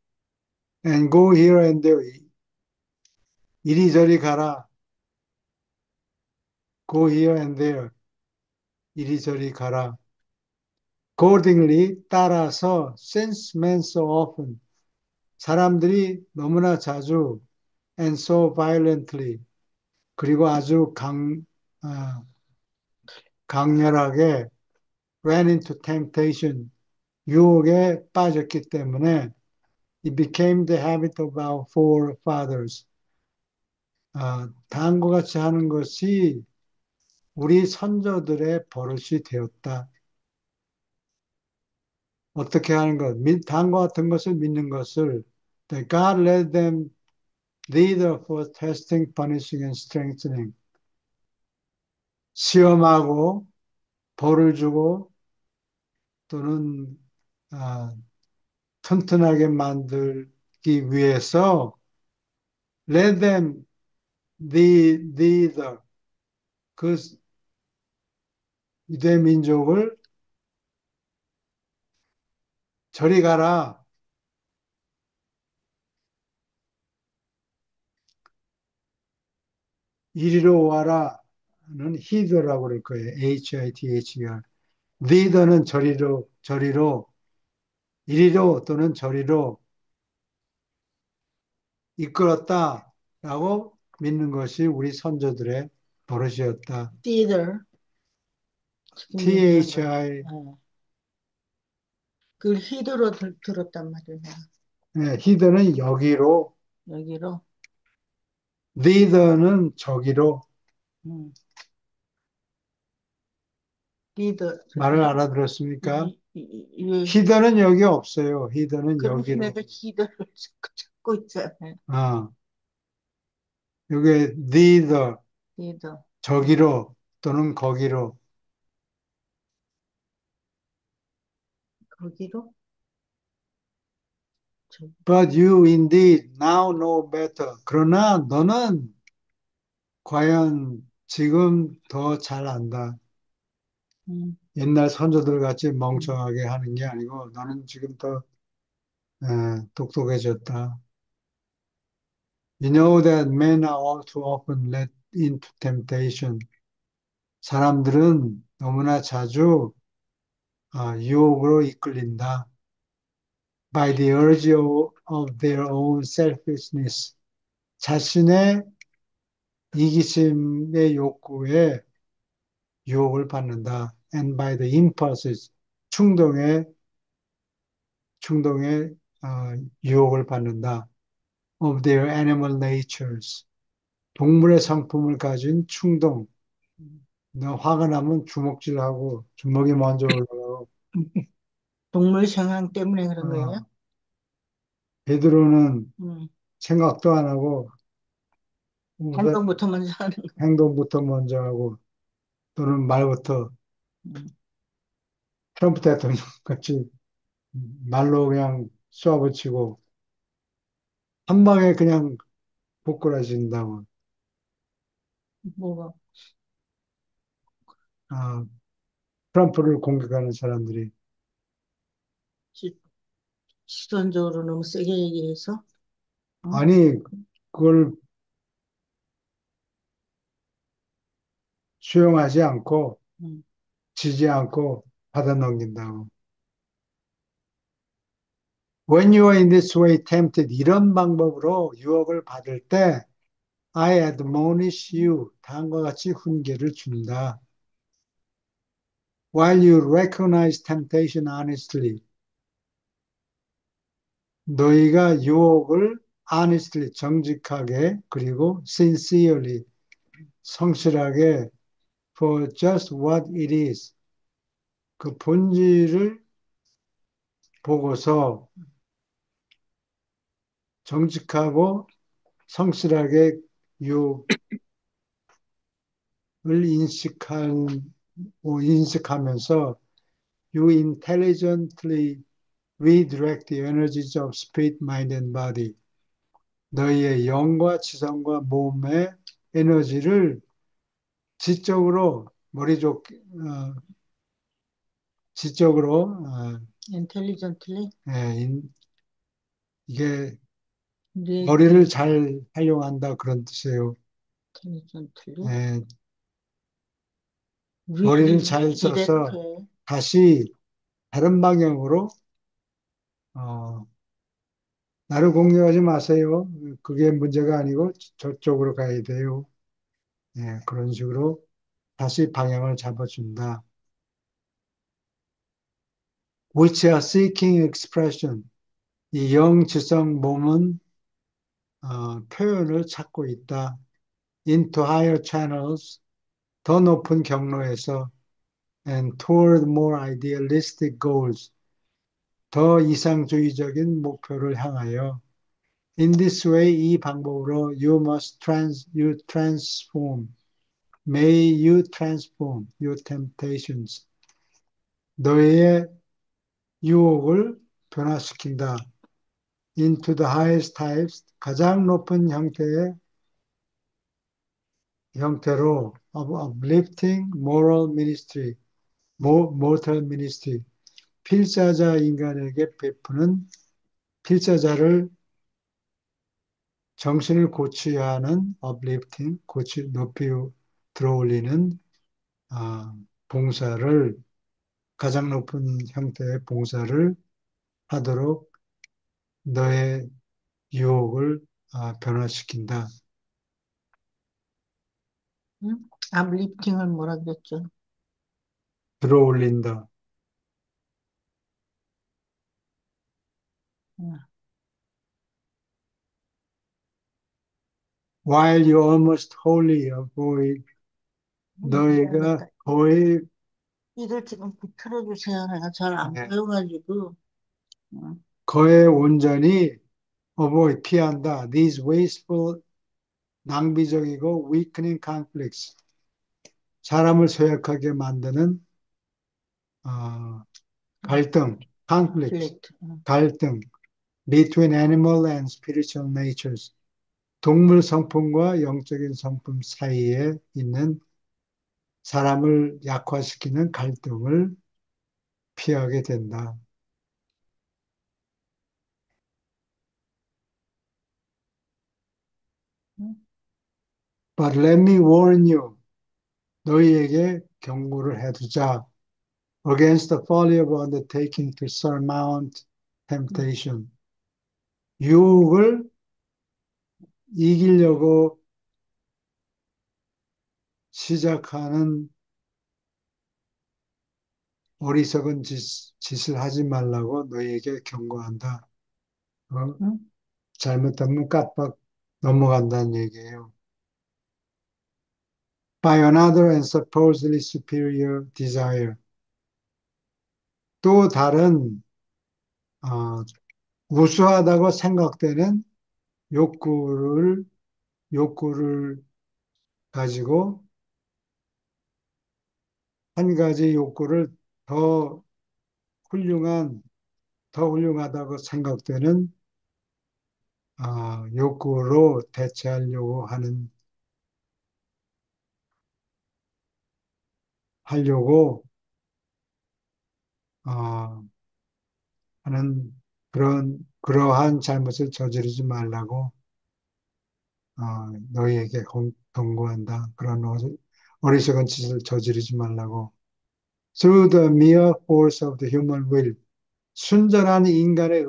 And go here and there. 이리저리 가라. Go here and there. 이리저리 가라. Accordingly, 따라서, since men so often, 사람들이 너무나 자주, and so violently, 그리고 아주 아, 강렬하게 ran into temptation, 유혹에 빠졌기 때문에 it became the habit of our forefathers. 다음과 같이 하는 것이 우리 선조들의 버릇이 되었다. 어떻게 하는 것? 다음과 같은 것을 믿는 것을 that God led them thither for testing, punishing, and strengthening. 시험하고 벌을 주고 또는 아, 튼튼하게 만들기 위해서 let them thither 그 유대 민족을 저리 가라. 이리로 와라는 hither라고 그럴 거예요. hither. thither는 저리로, 이리로 또는 저리로 이끌었다라고 믿는 것이 우리 선조들의 버릇이었다. theater 지금 얘기한 거. thi, 그 히드로 들었단 말이에요. hither는 여기로, 여기로. thither는 저기로. 음. 리더. 말을 알아들었습니까? 예. hither는 여기 없어요. hither는 그래서 여기로. 내가 히드를 자꾸 찾고 있잖아요. 어. 여기에 neither, either. 저기로 또는 거기로. 거기로? 저, But you indeed now know better. 그러나 너는 과연 지금 더 잘 안다. 음, 옛날 선조들 같이 음, 멍청하게 하는 게 아니고 너는 지금 더 똑똑해졌다. You know that men are all too often led into temptation. 사람들은 너무나 자주 유혹으로 이끌린다. By the urge of their own selfishness. 자신의 이기심의 욕구에 유혹을 받는다. And by the impulses. 충동에, 충동에 유혹을 받는다. Of their animal natures. 동물의 성품을 가진 충동. 음. 너 화가 나면 주먹질하고 주먹이 먼저 올라가고 동물 성향 때문에 그런 거예요? 어, 베드로는 음, 생각도 안 하고 우선 행동부터 먼저 하는 거. 행동부터 먼저 하고 또는 말부터 음, 트럼프 대통령 같이 말로 그냥 쏘아붙이고 한 방에 그냥 복구라진다고 뭐가, 아, 트럼프를 공격하는 사람들이 시, 시선적으로 너무 세게 얘기해서? 어? 아니 그걸 수용하지 않고 음, 지지 않고 받아 넘긴다고. When you are in this way tempted, 이런 방법으로 유혹을 받을 때, I admonish you, 다음과 같이 훈계를 준다. While you recognize temptation honestly, 너희가 유혹을 honestly, 정직하게, 그리고 sincerely, 성실하게, for just what it is, 그 본질을 보고서 정직하고 성실하게 유혹을 인식하면서 you intelligently redirect the energies of spirit, mind, and body. 너희의 영과 지성과 몸의 에너지를 지적으로 지적으로 intelligently, 이게 머리를 redirect, 잘 활용한다 그런 뜻이에요. intelligently, 에, 머리를 잘 redirect, 써서 다시 다른 방향으로 어, 나를 공격하지 마세요. 그게 문제가 아니고 저쪽으로 가야 돼요. 예, 그런 식으로 다시 방향을 잡아준다. which are seeking expression. 이 영지성 몸은 표현을 찾고 있다. into higher channels, 더 높은 경로에서 and toward more idealistic goals, 더 이상주의적인 목표를 향하여 in this way, 이 방법으로 you transform, may you transform your temptations, 너의 유혹을 변화시킨다. into the highest types, 가장 높은 형태로 of uplifting moral ministry, mortal ministry, 필사자 인간에게 베푸는 필사자를 정신을 고치야 하는 uplifting, 높이 들어올리는 봉사를 가장 높은 형태의 봉사를 하도록 너의 유혹을 변화시킨다. uplifting을 뭐라 그랬죠? 들어올린다. 음, While you almost wholly avoid 너희가 미안하다. 거의 이걸 지금 틀어주세요. 내가 잘 안 네, 보여가지고. 거의 온전히 avoid 피한다. These wasteful 낭비적이고 weakening conflicts, 사람을 소약하게 만드는 어, 갈등, conflicts, 플렉트. 갈등 between animal and spiritual natures, 동물 성품과 영적인 성품 사이에 있는 사람을 약화시키는 갈등을 피하게 된다. But let me warn you, 너희에게 경고를 해두자. Against the folly of undertaking to surmount temptation. 유혹을 이기려고 시작하는 어리석은 짓을 하지 말라고 너희에게 경고한다. 어? 응? 잘못하면 깜빡 넘어간다는 얘기예요. By another and supposedly superior desire. 또 다른 어, 우수하다고 생각되는 욕구를 욕구를 가지고 한 가지 욕구를 더 훌륭한 더 훌륭하다고 생각되는 욕구로 대체하려고 하려고 어, 하는 그러한 잘못을 저지르지 말라고 너희에게 경고한다. 그런 어리석은 짓을 저지르지 말라고. Through the mere force of the human will, 순전한 인간의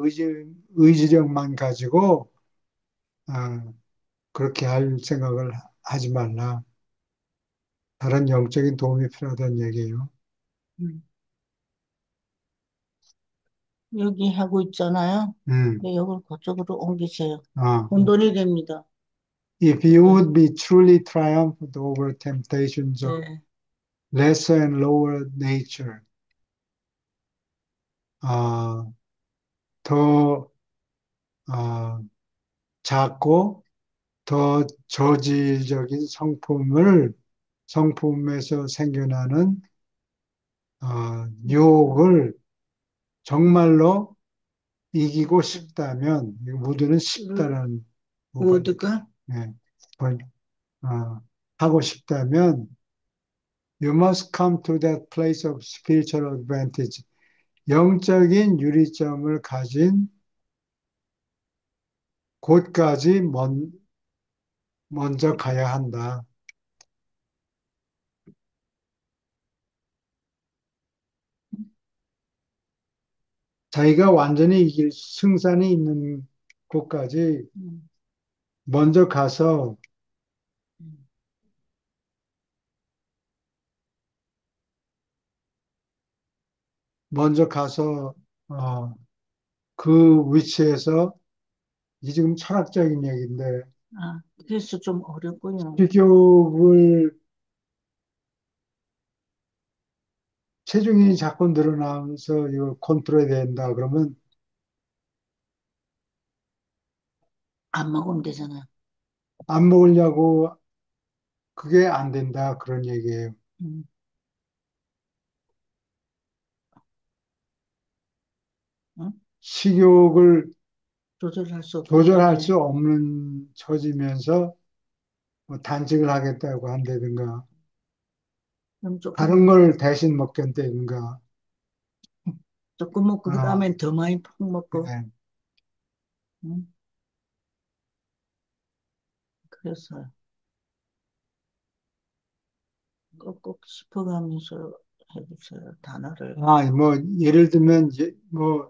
의지력만 가지고 그렇게 할 생각을 하지 말라. 다른 영적인 도움이 필요하다는 얘기예요. 음. 여기 하고 있잖아요. 음, 근데 여기를 그쪽으로 옮기세요. 아, 혼돈이 됩니다. If you 네. would be truly triumphed over temptations of 네. lesser and lower nature, 아, 더 작고 더 저질적인 성품에서 생겨나는 유혹을 정말로 이기고 싶다면, 무드는 루- 싶다라는 부분, 로드가 예, 번- 하고 싶다면, you must come to that place of spiritual advantage. 영적인 유리점을 가진 곳까지 먼저 가야 한다. 자기가 완전히 이길 승산이 있는 곳까지 음, 먼저 가서 음, 먼저 가서 어, 그 위치에서 이 지금 철학적인 얘기인데 그래서 좀 어렵군요. 식욕을 체중이 자꾸 늘어나면서 이걸 컨트롤해야 된다 그러면 안 먹으면 되잖아요. 안 먹으려고 그게 안 된다 그런 얘기예요. 음, 응? 식욕을 조절할 수 없는 조절할 상황에 수 없는 처지면서 뭐 단식을 하겠다고 한다든가 그럼 조금 다른 먹고 걸 대신 먹겠다든가 조금 먹고 그 아, 다음엔 더 많이 푹 먹고 예. 응? 그래서 꼭꼭 짚어가면서 해주세요. 단어를. 뭐 예를 들면 뭐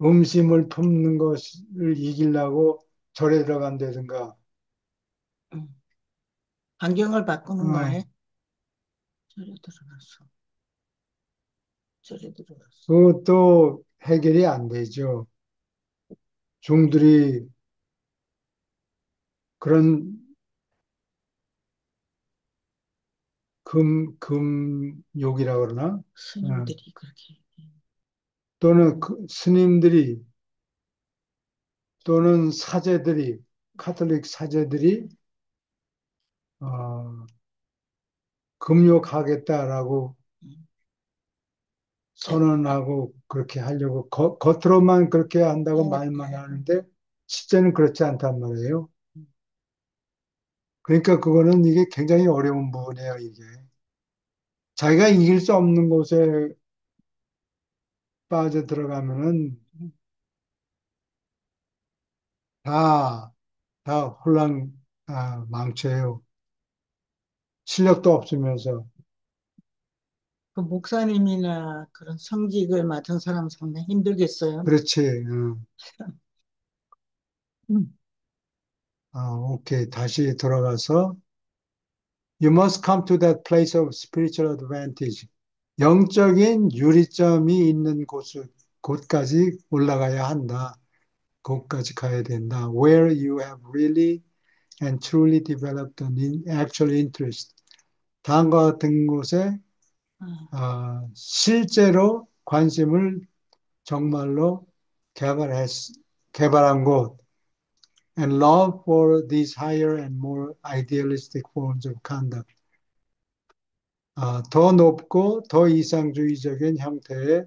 음식을 품는 것을 이기려고 절에 들어간다든가 응. 환경을 바꾸는 어, 거예요. 저리 들어갔어. 저리 들어갔어. 그것도 해결이 안 되죠. 종들이 그런 금욕이라 그러나 어, 스님들이 그렇게 얘기해요. 또는 그 스님들이 또는 사제들이 카톨릭 사제들이 어, 금욕하겠다라고 에, 선언하고 그렇게 하려고 겉으로만 그렇게 한다고 에, 말만 하는데 실제는 그렇지 않단 말이에요. 그러니까 그거는 이게 굉장히 어려운 부분이에요, 이게. 자기가 이길 수 없는 곳에 빠져 들어가면은 다, 다 혼란, 망쳐요. 실력도 없으면서. 그 목사님이나 그런 성직을 맡은 사람 상당히 힘들겠어요. 그렇지. 응. 음. 오케이. 다시 돌아가서 You must come to that place of spiritual advantage. 영적인 유리점이 있는 곳까지 올라가야 한다. 곳까지 가야 된다. Where you have really and truly developed an actual interest. 다음과 같은 곳에 아, 실제로 관심을 정말로 개발한 곳. And love for these higher and more idealistic forms of conduct. 더 높고 더 이상주의적인 형태의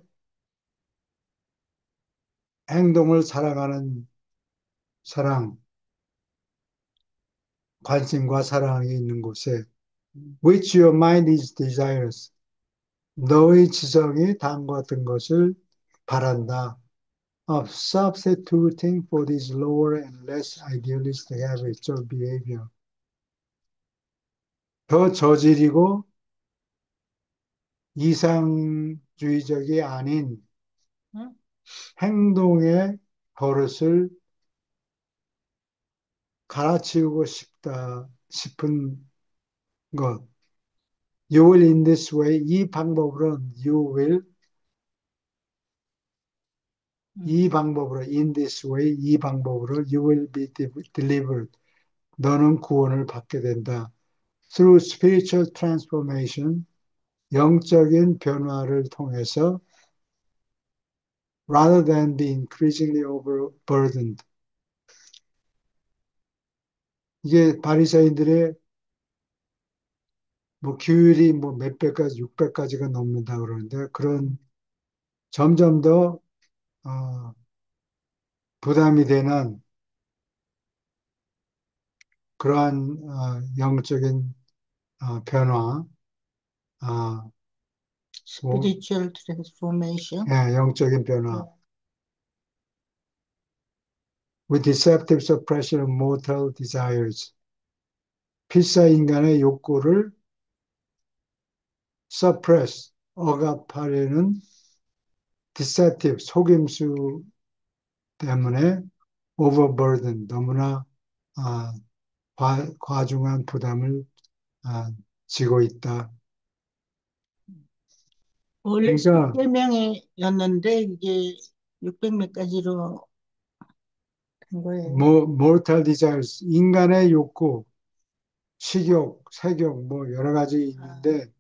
행동을 살아가는 사랑, 관심과 사랑이 있는 곳에 which your mind is desirous. 너의 지성이 다음과 같은 것을 바란다. Of substituting for these lower and less idealistic habits of behavior. 더 저질이고 이상주의적이 아닌 응? 행동의 버릇을 갈아치우고 싶은 것. You will in this way, 이 방법으로 you will, 응. 이 방법으로 in this way, 이 방법으로 you will be delivered. 너는 구원을 받게 된다. Through spiritual transformation, 영적인 변화를 통해서 rather than be increasingly overburdened. 이게 바리새인들의 뭐 규율이 뭐 몇 배까지, 600가지가 넘는다 그러는데 그런 점점 더 어, 부담이 되는 그러한 영적인 변화, 어, 뭐, spiritual transformation. 예, 영적인 변화. 어, With deceptive suppression of mortal desires. 필사 인간의 욕구를 suppress, 억압하려는 deceptive, 속임수 때문에 overburden, 너무나 아, 과중한 부담을 지고 있다. 원래 그러니까 10계명이었는데 이게 600 몇 가지로 된 거예요. mortal desires, 인간의 욕구, 식욕, 색욕, 뭐 여러 가지 아, 있는데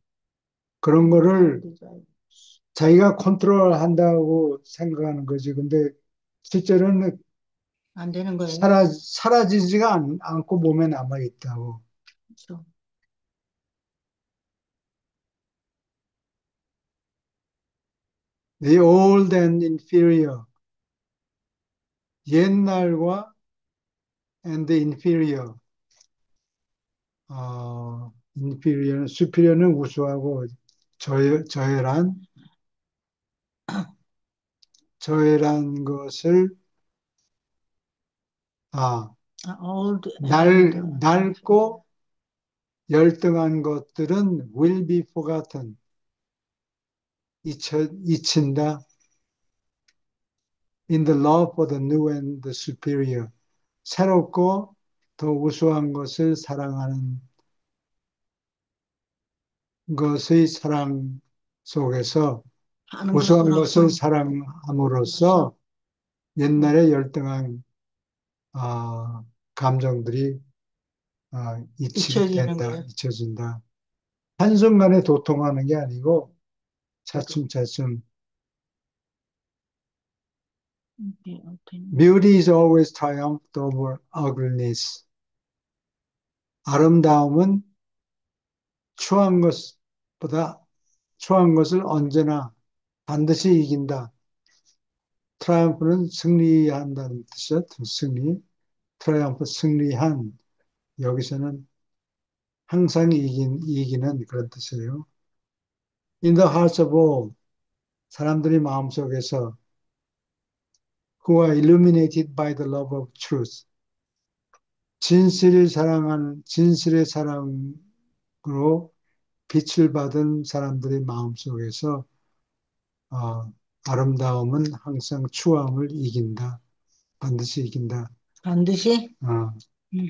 그런 mortal 거를 desire. 자기가 컨트롤 한다고 생각하는 거지. 근데 실제로는 안 되는 거예요. 사라지지가 않고 몸에 남아 있다고. 그렇죠. The old and inferior. 옛날과 and the inferior. inferior는 superior는 우수하고 저열한 것을 아, old and 낡고 열등한 것들은 will be forgotten. 잊힌다. In the love for the new and the superior. 새롭고 더 우수한 것을 사랑하는 것의 사랑 속에서 하는 우수한 것을 것으로서 사랑함으로써 옛날에 열등한 감정들이 잊히게 잊혀지는 된다, 거예요. 잊혀진다. 한순간에 도통하는 게 아니고 차츰차츰. 이게 어떤 Beauty is always triumphed over ugliness. 아름다움은 추한 것보다 추한 것을 언제나 반드시 이긴다. 트라이엄프는 승리한다는 뜻이죠. 승리. 트라이엄프 승리한. 여기서는 항상 이기는 그런 뜻이에요. In the hearts of all, 사람들이 마음속에서 who are illuminated by the love of truth. 진실을 사랑하는, 진실의 사랑으로 빛을 받은 사람들의 마음속에서 아름다움은 항상 추함을 이긴다. 반드시 이긴다. 반드시? 어, 음,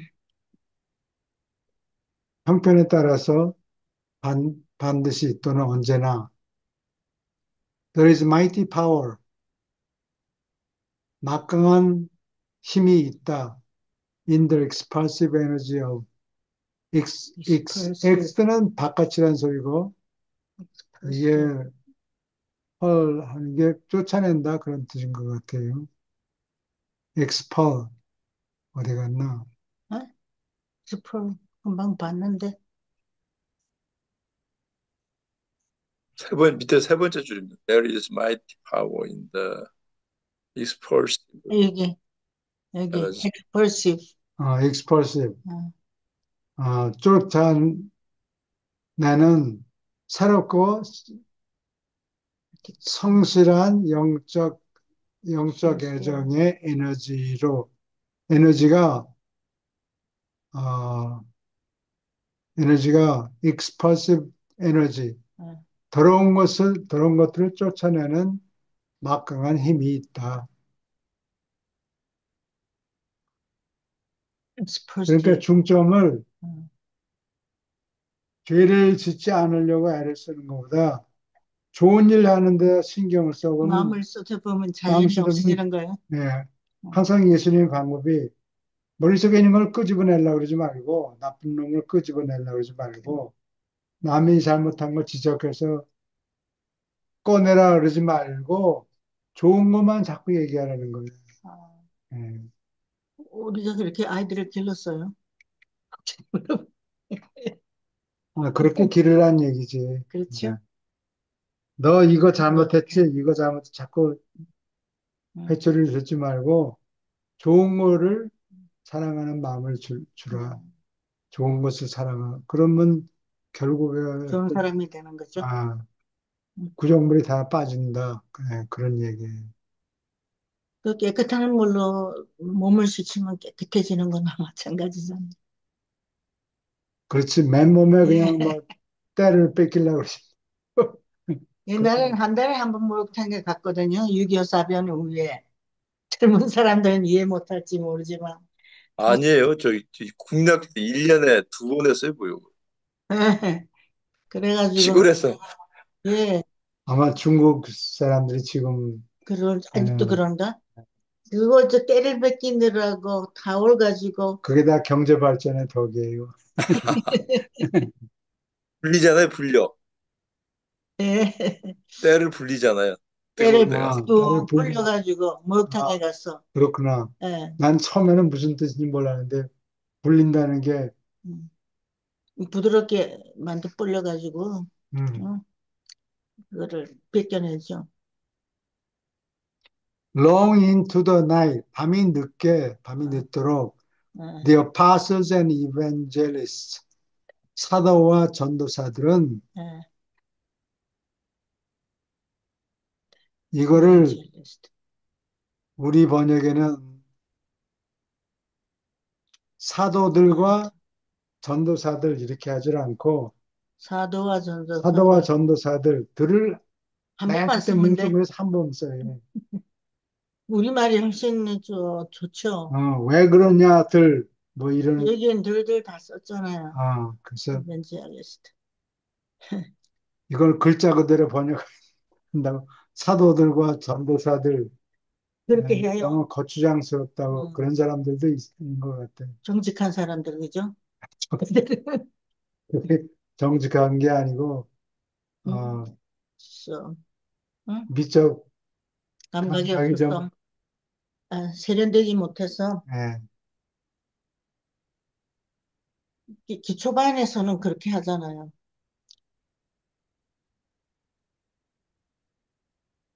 형편에 따라서 반드시 또는 언제나 there is mighty power, 막강한 힘이 있다. in the expansive energy of expressive, X는 바깥이라는 소리고 이게 expressive. 헐 하는 게 쫓아낸다 그런 뜻인 것 같아요. expel 어디 갔나? 어? 스프 금방 봤는데. 밑에 세 번째 줄입니다. There is mighty power in the dispersed 여기 energy. expressive. expulsive 어, 쫓아내는 새롭고 성실한 영적 성실한. 애정의 에너지가 어, 에너지가 expulsive 에너지 어, 더러운 것들을 쫓아내는 막강한 힘이 있다. 그러니까 expressive. 중점을 어, 죄를 짓지 않으려고 애를 쓰는 것보다 좋은 일 하는데 신경을 써보면 마음을 쏟아보면 마음 잘림이 쓰면 없어지는 거예요. 네, 어, 항상 예수님의 방법이 머릿속에 있는 걸 끄집어내려고 그러지 말고 나쁜 놈을 끄집어내려고 그러지 말고 남이 잘못한 걸 지적해서 꺼내라 그러지 말고 좋은 것만 자꾸 얘기하라는 거예요. 어, 예. 우리가 그렇게 아이들을 길렀어요. 그렇게 기르란 얘기지. 예. 그렇죠? 너 이거 그렇게. 잘못했지? 이거 자꾸 응, 회초리를 듣지 말고 좋은 거를 사랑하는 마음을 주라. 응. 좋은 것을 사랑하. 그러면 결국에 좋은 사람이 되는 거죠. 아, 응. 구정물이 다 빠진다. 그런 얘기예요. 그 깨끗한 물로 몸을 씻으면 깨끗해지는 거나 마찬가지잖아요. 그렇지. 맨몸에 그냥 뭐 때를 뺏기려고 그러지. 옛날에는 한 달에 한 번 목욕탕에 갔거든요. 6.25 사변 후에. 젊은 사람들은 이해 못할지 모르지만. 아니에요. 저희 국내학교 때 1년에 두 번 했어요, 보육. 그래가지고, 시골에서. 예, 아마 중국 사람들이 지금 아직도 하는 그런가? 그거 저 때를 뺏기느라고 타올 가지고, 그게 다 경제 발전의 덕이에요. 불리잖아요, 불려. 예, 때를 불리잖아요. 뜨거운 때를 데 가서. 딸을 뚝 불려가지고 목욕탕에 아, 갔어. 그렇구나. 예, 난 처음에는 무슨 뜻인지 몰랐는데 불린다는 게 음. 부드럽게 만두 불려가지고, 음, 어, 그거를 벗겨내죠. long into the night 밤이 어, 늦도록 어, the apostles and evangelists 사도와 전도사들은 어, 이거를 evangelist. 우리 번역에는 사도들과 전도사들 이렇게 하질 않고 사도와 사도와 전도사들. 전도사들들을 한 맨 번만 끝에 쓰면 돼. 뭉뚱그려서 한 번 써요. 우리말이 훨씬 좋죠. 왜 그러냐들 뭐 이런 여기엔 들들 다 썼잖아요. 그래서 evangelist. 이걸 글자 그대로 번역한다고 사도들과 전도사들 그렇게 해요. 너무 거추장스럽다고 음, 그런 사람들도 있는 것 같아요. 정직한 사람들, 그죠? 그렇게 정직한 게 아니고 어, 있어. 응? 미적 감각이 감각이 좀 없었어. 세련되지 못해서 예, 기초반에서는 그렇게 하잖아요.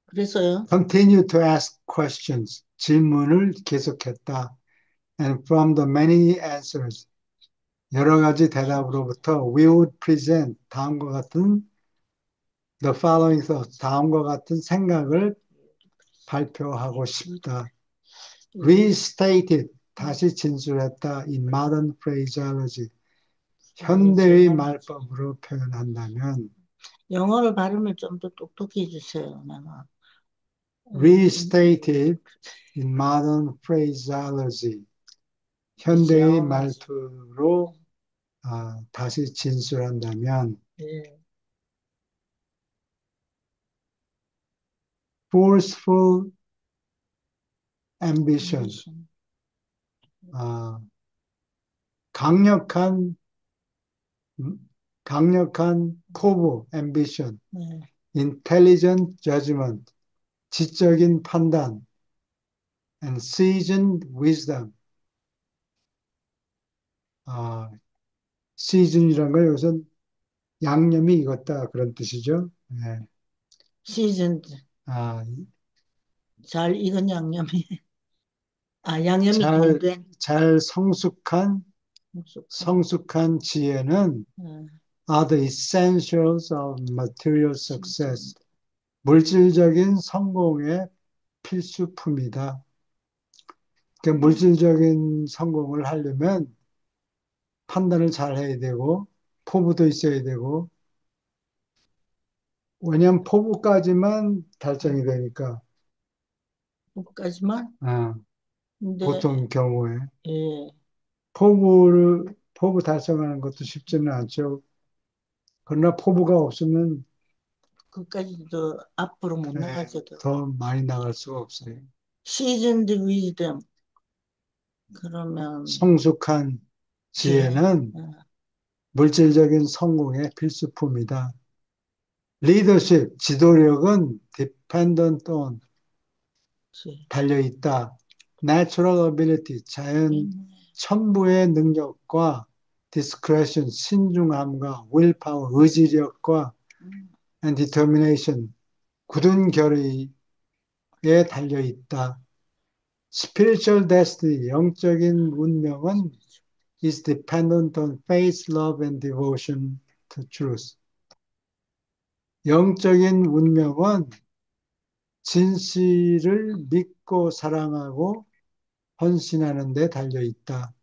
그래서요. Continue to ask questions. 질문을 계속했다. And from the many answers, 여러 가지 대답으로부터 we would present 다음과 같은 the following thoughts, 다음과 같은 생각을 발표하고 싶다. Restated, 다시 진술했다. In modern phraseology, 현대의 말법으로 표현한다면 영어를 발음을 좀 더 똑똑히 해주세요. 내가. restated in modern phraseology, 현대의 말투로 다시 진술한다면 예. forceful ambition, 아, 강력한 강력한 포부 ambition, 네. intelligent judgment, 지적인 판단, and seasoned wisdom. season이란 건 여기서 양념이 익었다 그런 뜻이죠. 네. 시즌 아, 잘 익은 양념이 양념이 잘, 된 잘 성숙한 지혜는 예. are the essentials of material success. 물질적인 성공의 필수품이다. 그러니까 물질적인 성공을 하려면 판단을 잘 해야 되고, 포부도 있어야 되고, 왜냐하면 포부까지만 달성이 되니까, 까지만 아, 근데 보통 경우에. 예. 포부 달성하는 것도 쉽지는 않죠. 그러나 포부가 없으면 그까지도 앞으로 못 나가죠. 더 많이 나갈 수가 없어요. 시즌드 위즈덤 그러면 성숙한 지혜. 지혜는 물질적인 성공의 필수품이다. 리더십, 지도력은 dependent on, 달려있다. Natural ability, 자연 천부의 능력과 discretion, 신중함과 willpower, 의지력과 and determination, 굳은 결의에 달려있다. Spiritual destiny, 영적인 운명은 is dependent on faith, love, and devotion to truth. 영적인 운명은 진실을 믿고 사랑하고 헌신하는 데 달려 있다.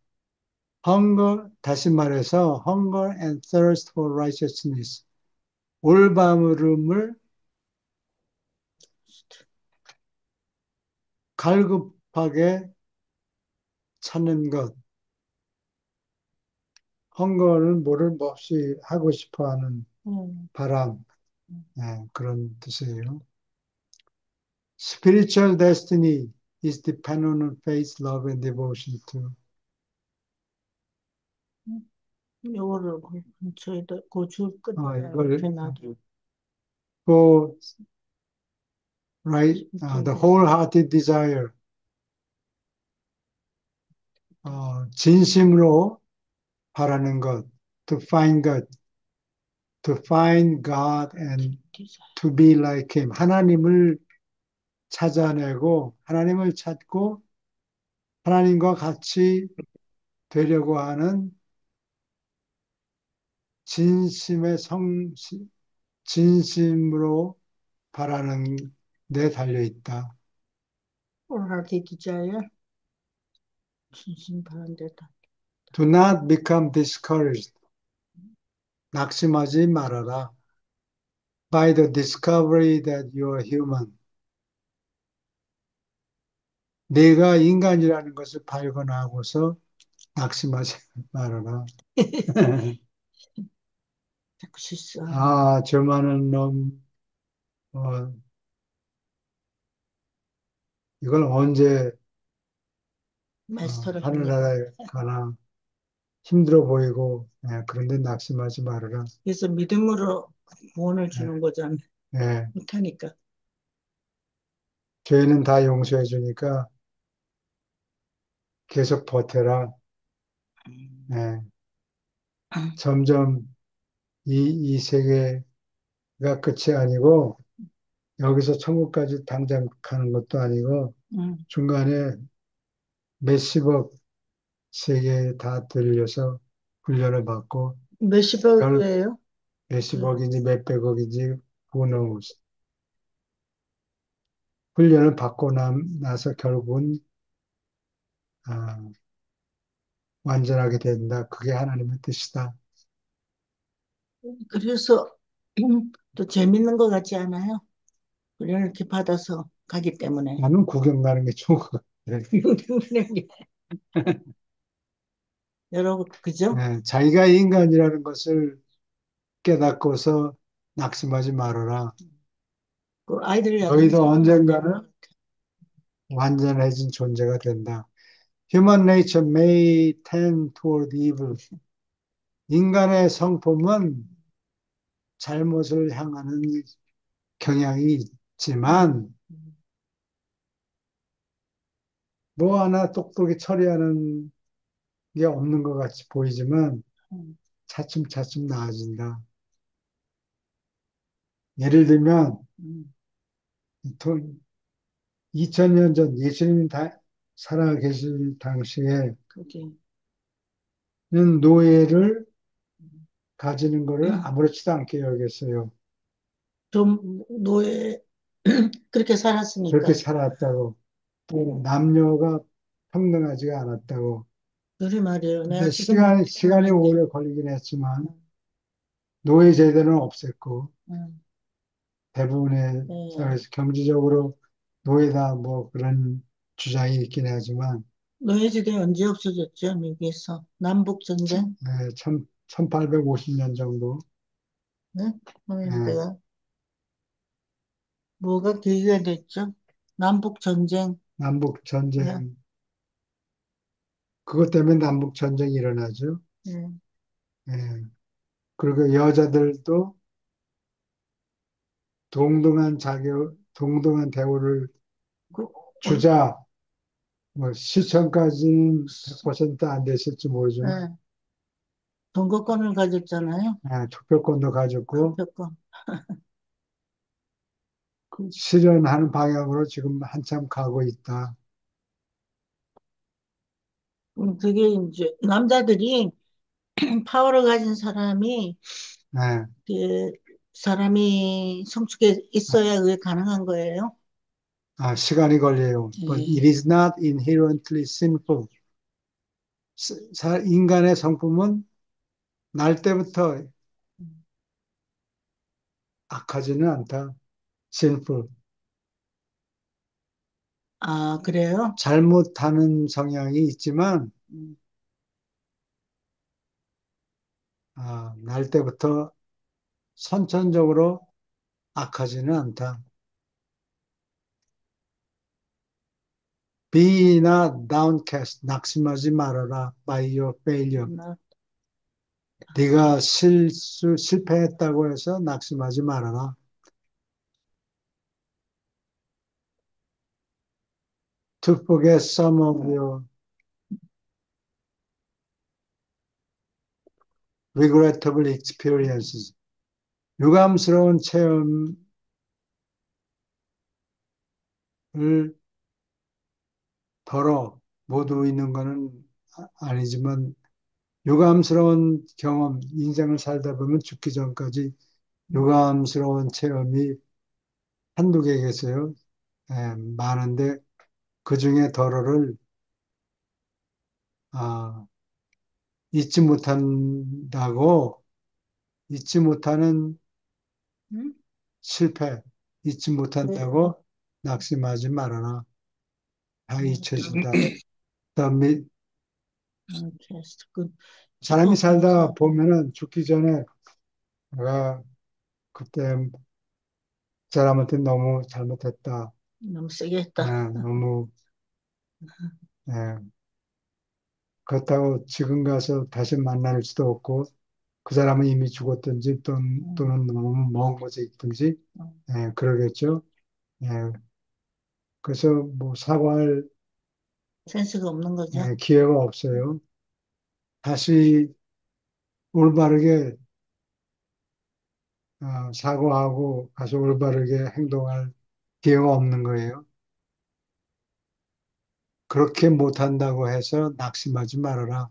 Hunger, 다시 말해서 hunger and thirst for righteousness. 올바름을 갈급하게 찾는 것. hunger는 뭐를 몹시 하고 싶어하는 바람. 네, 그런 뜻이에요. Spiritual destiny is dependent on faith, love, and devotion to. 요거를 저희도 고줄 끝에 이걸 이렇게 놔둬. 또 right, the wholehearted desire, 진심으로 바라는 것, to find God, to find God and to be like Him. 하나님을 찾아내고 하나님을 찾고 하나님과 같이 되려고 하는 진심의 진심으로 바라는 데 달려 있다. Wholehearted desire 진심 바란 데다. Do not become discouraged. 낙심하지 말아라. By the discovery that you are human. 내가 인간이라는 것을 발견하고서 낙심하지 말아라. 자꾸 실수하네. 저 많은 놈, 어, 이걸 언제 마스터를 합니다. 하늘나라에 가나 힘들어 보이고, 그런데 낙심하지 말아라. 그래서 믿음으로 구원을 주는 거잖아. 예, 못하니까. 죄는 다 용서해 주니까 계속 버텨라. 예, 점점 이 세계가 끝이 아니고 여기서 천국까지 당장 가는 것도 아니고 음. 중간에 몇십억 세계에 다 들려서 훈련을 받고 결 몇십억이에요? 몇십억인지 몇백억인지 who knows. 훈련을 받고 나서 결국은 아, 완전하게 된다. 그게 하나님의 뜻이다. 그래서 또 재밌는 것 같지 않아요? 훈련을 이렇게 받아서 가기 때문에. 나는 구경 가는 게 좋은 것 같아. 훈련이 여러, 그죠? 자기가 인간이라는 것을 깨닫고서 낙심하지 말아라. 그 아이들 야단 너희도 치면 안 되는 것 언젠가는 같아. 완전해진 존재가 된다. Human nature may tend toward evil. 인간의 성품은 잘못을 향하는 경향이 음, 있지만, 음, 뭐 하나 똑똑히 처리하는 게 없는 것 같이 보이지만, 음, 차츰차츰 나아진다. 예를 들면, 음. 2000년 전 예수님이 살아 계실 당시에는 그게 노예를 음, 가지는 거를 아무렇지도 않게 여겼어요. 좀 노예 그렇게 그렇게 살았으니까. 살았다고. 또 남녀가 평등하지가 않았다고. 그리 말이에요. 내가 근데 지금 시간이 생각하는 게. 오래 걸리긴 했지만, 음, 노예 제도는 없앴고, 음, 대부분의 예. 사회에서 경제적으로 노예다 뭐 그런 주장이 있긴 하지만, 노예제도가 언제 없어졌죠? 미국에서 남북 전쟁? 1850년 정도, 네? 예, 노예제도가 뭐가 계기가 됐죠? 남북 전쟁. 남북 예. 전쟁, 그것 때문에 남북 전쟁이 일어나죠. 예. 예. 그리고 여자들도 동등한 대우를 그, 주자, 뭐 실천까지는 100%안 됐을지 모르지만, 예. 선거권을 가졌잖아요. 투표권도 가졌고, 투표권. 그 실현하는 방향으로 지금 한참 가고 있다. 그게 이제 남자들이 파워를 가진 사람이 네. 그 사람이 성숙해 있어야 그게 가능한 거예요. 시간이 걸려요. But 예. it is not inherently sinful. 인간의 성품은 날 때부터 악하지는 않다. sinful. 아, 그래요? 잘못하는 성향이 있지만, 음. 날 때부터 선천적으로 악하지는 않다. Be not downcast. 낙심하지 말아라. By your failure. 나- 네가 실패했다고 해서 낙심하지 말아라. To forget some of your regrettable experiences. 유감스러운 체험을 덜어 모두 있는 것은 아니지만 유감스러운 경험, 인생을 살다 보면 죽기 전까지 유감스러운 체험이 한두 개겠어요. 많은데 그 중에 덜어를 아, 잊지 못한다고 잊지 못하는 음? 실패, 잊지 그래요? 못한다고 낙심하지 말아라. 다 음, 잊혀진다. 미- 알겠어. 그, 사람이 축복 살다 감사합니다. 보면은 죽기 전에 내가 그때 그 사람한테 너무 잘못했다. 너무 세게 했다. 너무 예, 그렇다고 지금 가서 다시 만날 수도 없고 그 사람은 이미 죽었든지 음, 또는 너무 먼 곳에 있든지 음. 그러겠죠. 예, 그래서 뭐 사과할 센스가 없는 거죠. 기회가 없어요. 다시 올바르게 사고하고 가서 올바르게 행동할 기회가 없는 거예요. 그렇게 못한다고 해서 낙심하지 말아라.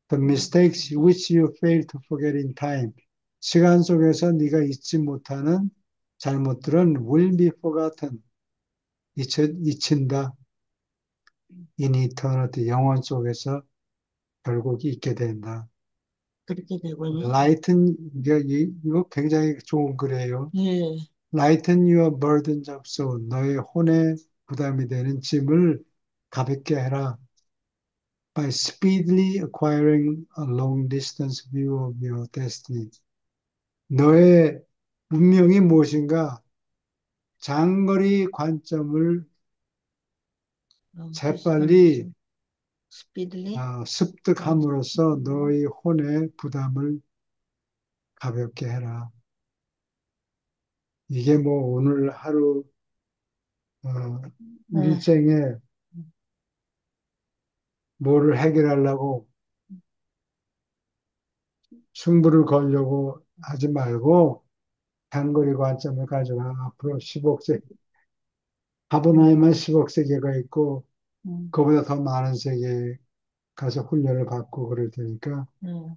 The mistakes which you fail to forget in time. 시간 속에서 네가 잊지 못하는 잘못들은 will be forgotten. 잊힌다. In eternity. 영원 속에서 결국 잊게 된다. 그렇게 되군요. Lighten, 이거 굉장히 좋은 글이에요. 예, Lighten your burdens of soul. 너의 혼에 부담이 되는 짐을 가볍게 해라. By speedily acquiring a long distance view of your destiny. 너의 운명이 무엇인가? 장거리 관점을 재빨리 스피드리. 습득함으로써 너의 혼의 부담을 가볍게 해라. 이게 뭐 오늘 하루 예, 일생에 뭐를 해결하려고 승부를 걸려고 하지 말고 장거리 관점을 가져가. 앞으로 10억 세, 하버나이만 10억 세계가 있고 음, 그보다 더 많은 세계에 가서 훈련을 받고 그럴 테니까 음,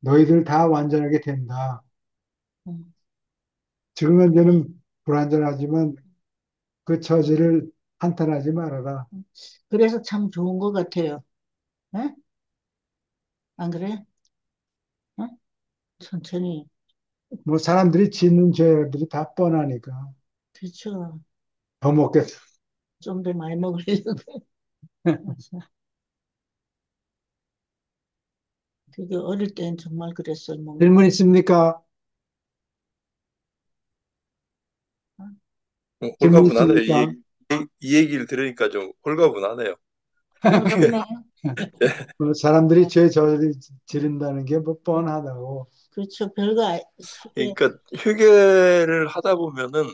너희들 다 완전하게 된다. 음. 지금 현재는 불완전하지만 그 처지를 한탄하지 말아라. 그래서 참 좋은 것 같아요. 예? 안 그래? 어? 천천히. 뭐 사람들이 짓는 죄들이 다 뻔하니까 그렇죠. 더 먹겠어. 좀 더 많이 먹으려고. 그게 어릴 땐 정말 그랬어요. 먹는 질문 있습니까? 거. 질문 홀가분하네요. 있습니까? 이 얘기를 들으니까 좀 홀가분하네요. 그게 홀가분해. 사람들이 죄 지른다는 게 뭐 뻔하다고. 그렇죠. 별거 크게. 그러니까 회개를 하다 보면은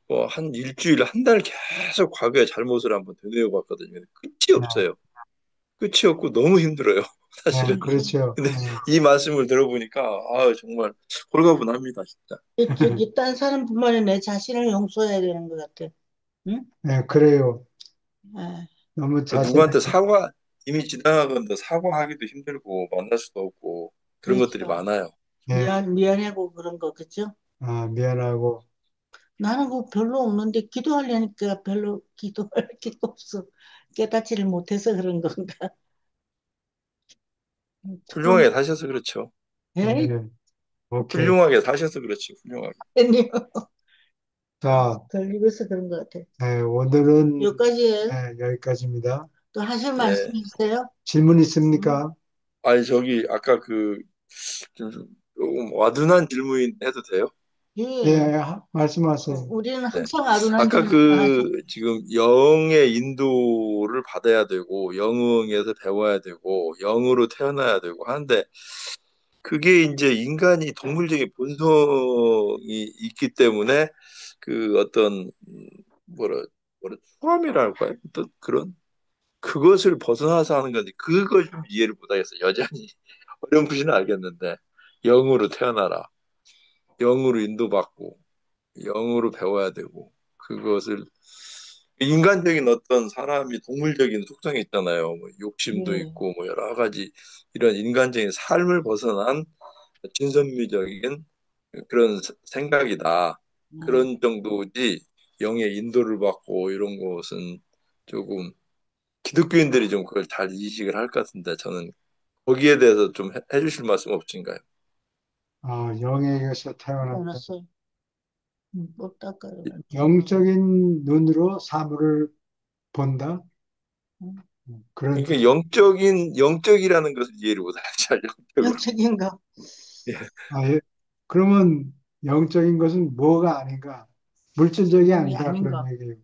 뭐 한 일주일, 한 달 계속 과거의 잘못을 한번 되뇌어 봤거든요. 끝이 네, 없어요. 끝이 없고 너무 힘들어요. 사실은. 그렇죠. 그렇죠. 근데 이 말씀을 들어보니까 아 정말 홀가분합니다, 진짜. 딴 사람뿐만 아니라 내 자신을 용서해야 되는 것 같아. 응? 네, 그래요. 아, 너무 자신을, 누구한테 이미 지나가건데 사과하기도 힘들고 만날 수도 없고 그런 것들이 그렇죠. 많아요. 예, 미안하고 그런 거, 그죠? 미안하고, 나는 그거 별로 없는데 기도하려니까 별로 기도할 게 없어. 깨닫지를 못해서 그런 건가? 조금, 훌륭하게 사셔서 그렇죠. 에이, 예, 오케이. 훌륭하게 사셔서 그렇죠. 훌륭하게. 아니요. 자, 덜 익어서 그런 것 같아. 오늘은 여기까지예요. 여기까지입니다. 또 하실 말씀 네. 있어요? 질문 있습니까? 아니 저기 아까 좀 조금 와둔한 질문 해도 돼요? 예, 예. 말씀하세요. 우리는 네. 항상 아둔한 아까 질문 하죠. 지금 영의 인도를 받아야 되고 영에서 배워야 되고 영으로 태어나야 되고 하는데 그게 이제 인간이 동물적인 본성이 있기 때문에 그 어떤 뭐라 추함이랄까요? 어떤 그런 그것을 벗어나서 하는 건데 그걸 좀 이해를 못하겠어요. 여전히 어렴풋이는 알겠는데 영으로 태어나라, 영으로 인도받고 영으로 배워야 되고 그것을 인간적인 어떤 사람이 동물적인 속성이 있잖아요. 뭐 욕심도 예. 있고 뭐 여러 가지 이런 인간적인 삶을 벗어난 진선미적인 그런 생각이다. 음, 그런 정도지 영의 인도를 받고 이런 것은 조금 기독교인들이 좀 그걸 잘 이식을 할 것 같은데 저는 거기에 대해서 좀 해주실 말씀 없으신가요? 영에게서 태어났다. 알았어요. 꼭 닦아요. 영적인 눈으로 사물을 본다. 음, 그런 뜻. 그러니까 영적이라는 것을 이해를 못하죠. 잘 영적으로. 영적인 거. 예. 예. 그러면 영적인 것은 뭐가 아닌가? 물질적이 영이 아니다. 아닌 그런 거. 얘기예요.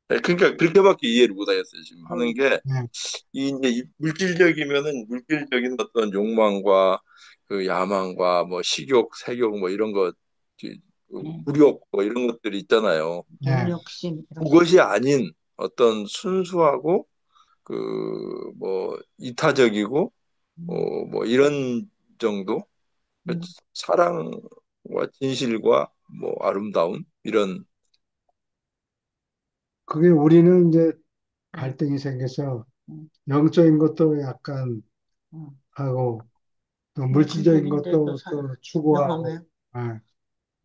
그러니까 그렇게밖에 이해를 못하겠어요. 지금 하는 어, 게 네, 이 이제 물질적이면은 물질적인 어떤 욕망과 그 야망과 뭐 식욕, 색욕 뭐 이런 거, 네. 물욕 뭐 이런 것들이 있잖아요. 네, 동력심 이런 거. 그것이 아닌 어떤 순수하고 그 뭐 이타적이고 음, 뭐 이런 정도? 음, 사랑과 진실과 뭐 아름다운 이런. 그게 우리는 이제 음, 갈등이 생겨서 음, 영적인 것도 약간 음. 하고 또 물질적인 물질적인데도 것도 또 추구하고 명함에. 아,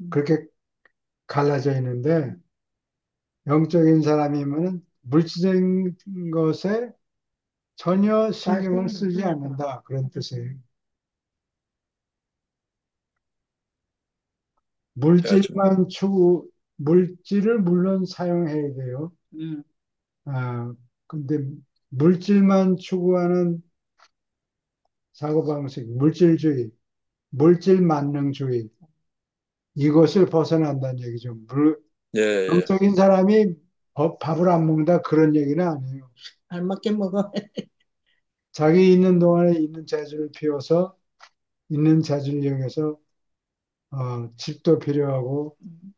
음, 그렇게 갈라져 있는데 영적인 사람이면은 물질적인 것에 전혀 신경을 갈등, 쓰지 그러니까. 않는다 그런 뜻이에요. 그래가지고 물질을 물론 사용해야 돼요. 음, 아, 근데 물질만 추구하는 사고방식, 물질 만능주의, 이것을 벗어난다는 얘기죠. 예, 예. 영적인 사람이 밥을 안 먹는다 그런 얘기는 아니에요. 알맞게 먹어. 자기 있는 동안에 있는 재주를 피워서 있는 재주를 이용해서 집도 필요하고 음,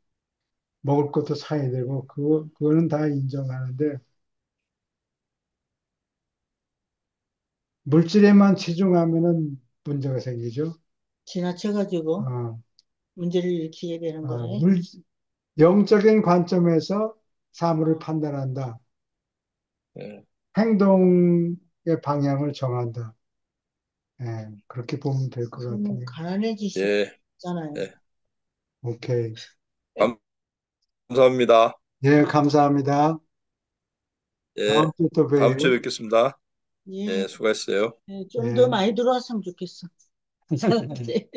먹을 것도 사야 되고 그거는 다 인정하는데 물질에만 치중하면은 문제가 생기죠. 지나쳐가지고 어, 문제를 일으키게 되는 어, 거래. 물, 영적인 관점에서 사물을 판단한다. 예. 행동의 방향을 정한다. 예, 그렇게 보면 될 것 그러면 같아요. 가난해지잖아요. 예, 예. 오케이. 감사합니다. 예, 감사합니다. 예. 다음 주에 또 다음 주에 봬요. 뵙겠습니다. 예, 예, 수고했어요. 좀 더 예. 많이 들어왔으면 좋겠어. 사람들이.